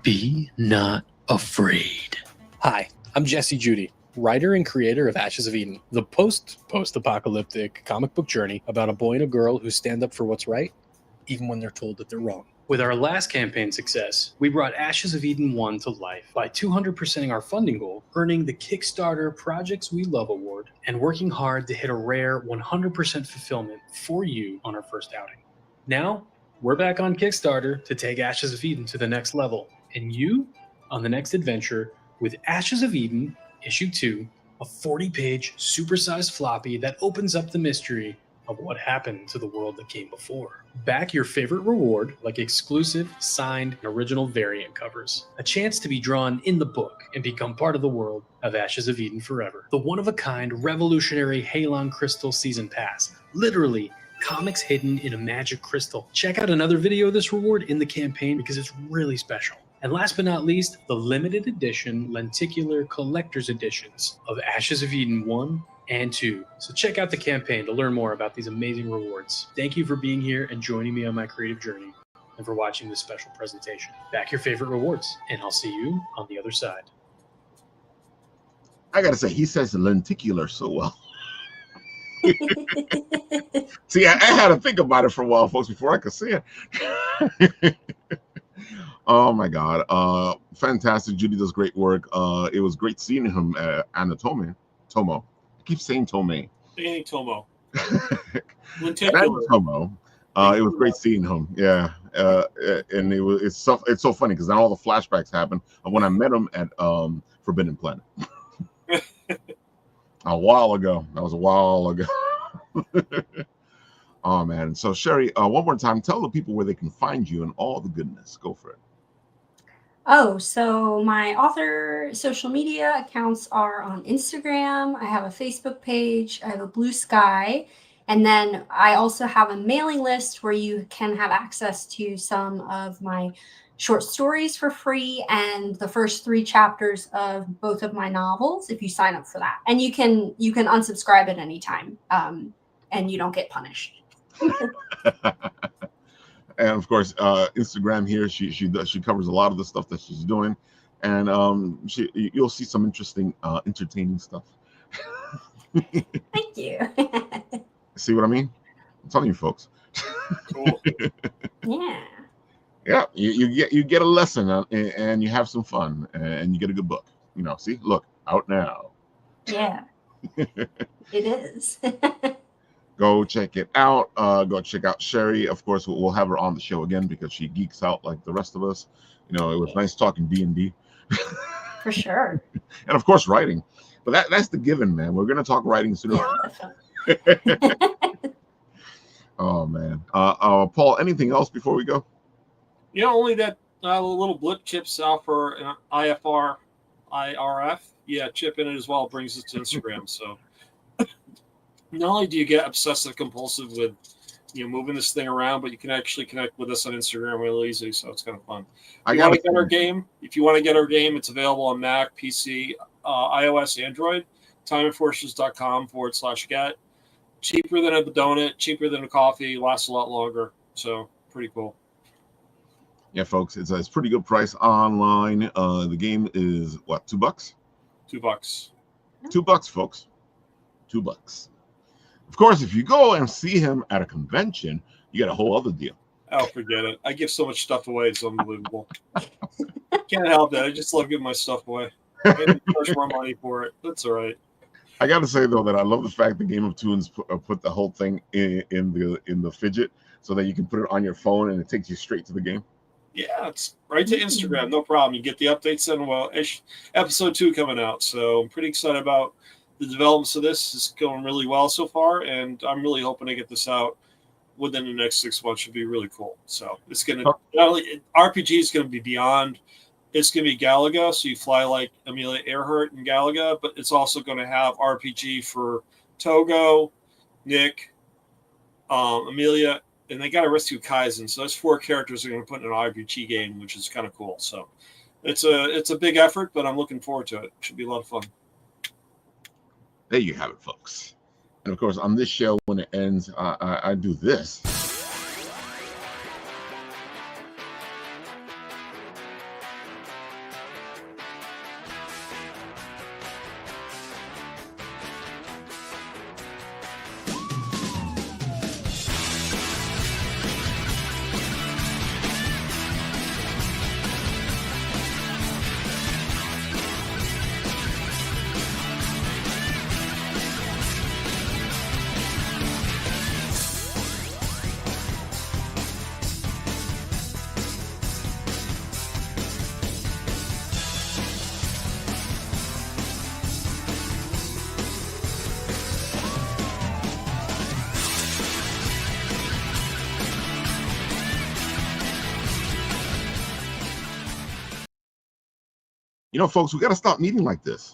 Be not afraid. Hi, I'm Jesse Judy, writer and creator of Ashes of Eden, the post-apocalyptic comic book journey about a boy and a girl who stand up for what's right, even when they're told that they're wrong. With our last campaign success, we brought Ashes of Eden 1 to life by 200%ing our funding goal, earning the Kickstarter Projects We Love award, and working hard to hit a rare 100% fulfillment for you on our first outing. Now, we're back on Kickstarter to take Ashes of Eden to the next level, and you on the next adventure with Ashes of Eden Issue 2, a 40-page supersized floppy that opens up the mystery of what happened to the world that came before. Back your favorite reward, like exclusive, signed, and original variant covers. A chance to be drawn in the book and become part of the world of Ashes of Eden forever. The one-of-a-kind, revolutionary Halon Crystal Season Pass. Literally, comics hidden in a magic crystal. Check out another video of this reward in the campaign because it's really special. And last but not least, the limited edition lenticular collector's editions of Ashes of Eden 1 and 2. So check out the campaign to learn more about these amazing rewards. Thank you for being here and joining me on my creative journey, and for watching this special presentation. Back your favorite rewards, and I'll see you on the other side. I gotta say, he says lenticular so well. See, I had to think about it for a while, folks, before I could see it. Oh my God. Fantastic. Judy does great work. It was great seeing him at Anitomo. Tomo. I keep saying Tome. Anitomo. At Lenticular. Anitomo. It was great seeing him. Yeah. And it's so funny because now all the flashbacks happen of when I met him at Forbidden Planet. A while ago. That was a while ago. Oh man. So Sheri, one more time, tell the people where they can find you and all the goodness. Go for it. Oh, so my author social media accounts are on Instagram. I have a Facebook page. I have a Blue Sky. And then I also have a mailing list where you can have access to some of my short stories for free and the first 3 chapters of both of my novels if you sign up for that. And you can unsubscribe at any time, and you don't get punished. And of course, Instagram here, she covers a lot of the stuff that she's doing, and you'll see some interesting, entertaining stuff. Thank you. See what I mean? I'm telling you, folks. Cool. Yeah. Yeah, you get a lesson, and you have some fun, and you get a good book. See, look, out now. Yeah. It is. Go check it out. Go check out Sheri. Of course, we'll have her on the show again because she geeks out like the rest of us. It was nice talking D&D. For sure. And of course, writing. But that's the given, man. We're gonna talk writing soon. Yeah, Oh man. Paul, anything else before we go? Only that little blip chips out for IRF. Yeah, chip in it as well brings us to Instagram. So not only do you get obsessive compulsive with moving this thing around, but you can actually connect with us on Instagram really easy. So it's kind of fun. If you want to get our game, it's available on Mac, PC, iOS, Android. TimeandForces.com/get. Cheaper than a donut, cheaper than a coffee, lasts a lot longer. So pretty cool. Yeah, folks, it's a pretty good price online. The game is what, $2? $2. $2, folks. $2. Of course, if you go and see him at a convention, you get a whole other deal. Oh, forget it. I give so much stuff away. It's unbelievable. Can't help it. I just love giving my stuff away. I didn't charge more money for it. That's all right. I got to say, though, that I love the fact that Game of Tunes put the whole thing in the fidget so that you can put it on your phone and it takes you straight to the game. Yeah, it's right to Instagram. No problem. You get the updates and episode 2 coming out. So I'm pretty excited about the developments of this. It's going really well so far, and I'm really hoping to get this out within the next 6 months. Should be really cool. So it's going to not only RPG is going to be beyond. It's going to be Galaga, so you fly like Amelia Earhart in Galaga, but it's also going to have RPG for Togo, Nick, Amelia, and they got to rescue Kaizen. So those 4 characters are going to put in an RPG game, which is kind of cool. So it's a big effort, but I'm looking forward to it. It should be a lot of fun. There you have it, folks. And of course, on this show, when it ends, I do this. Folks, we got to stop meeting like this.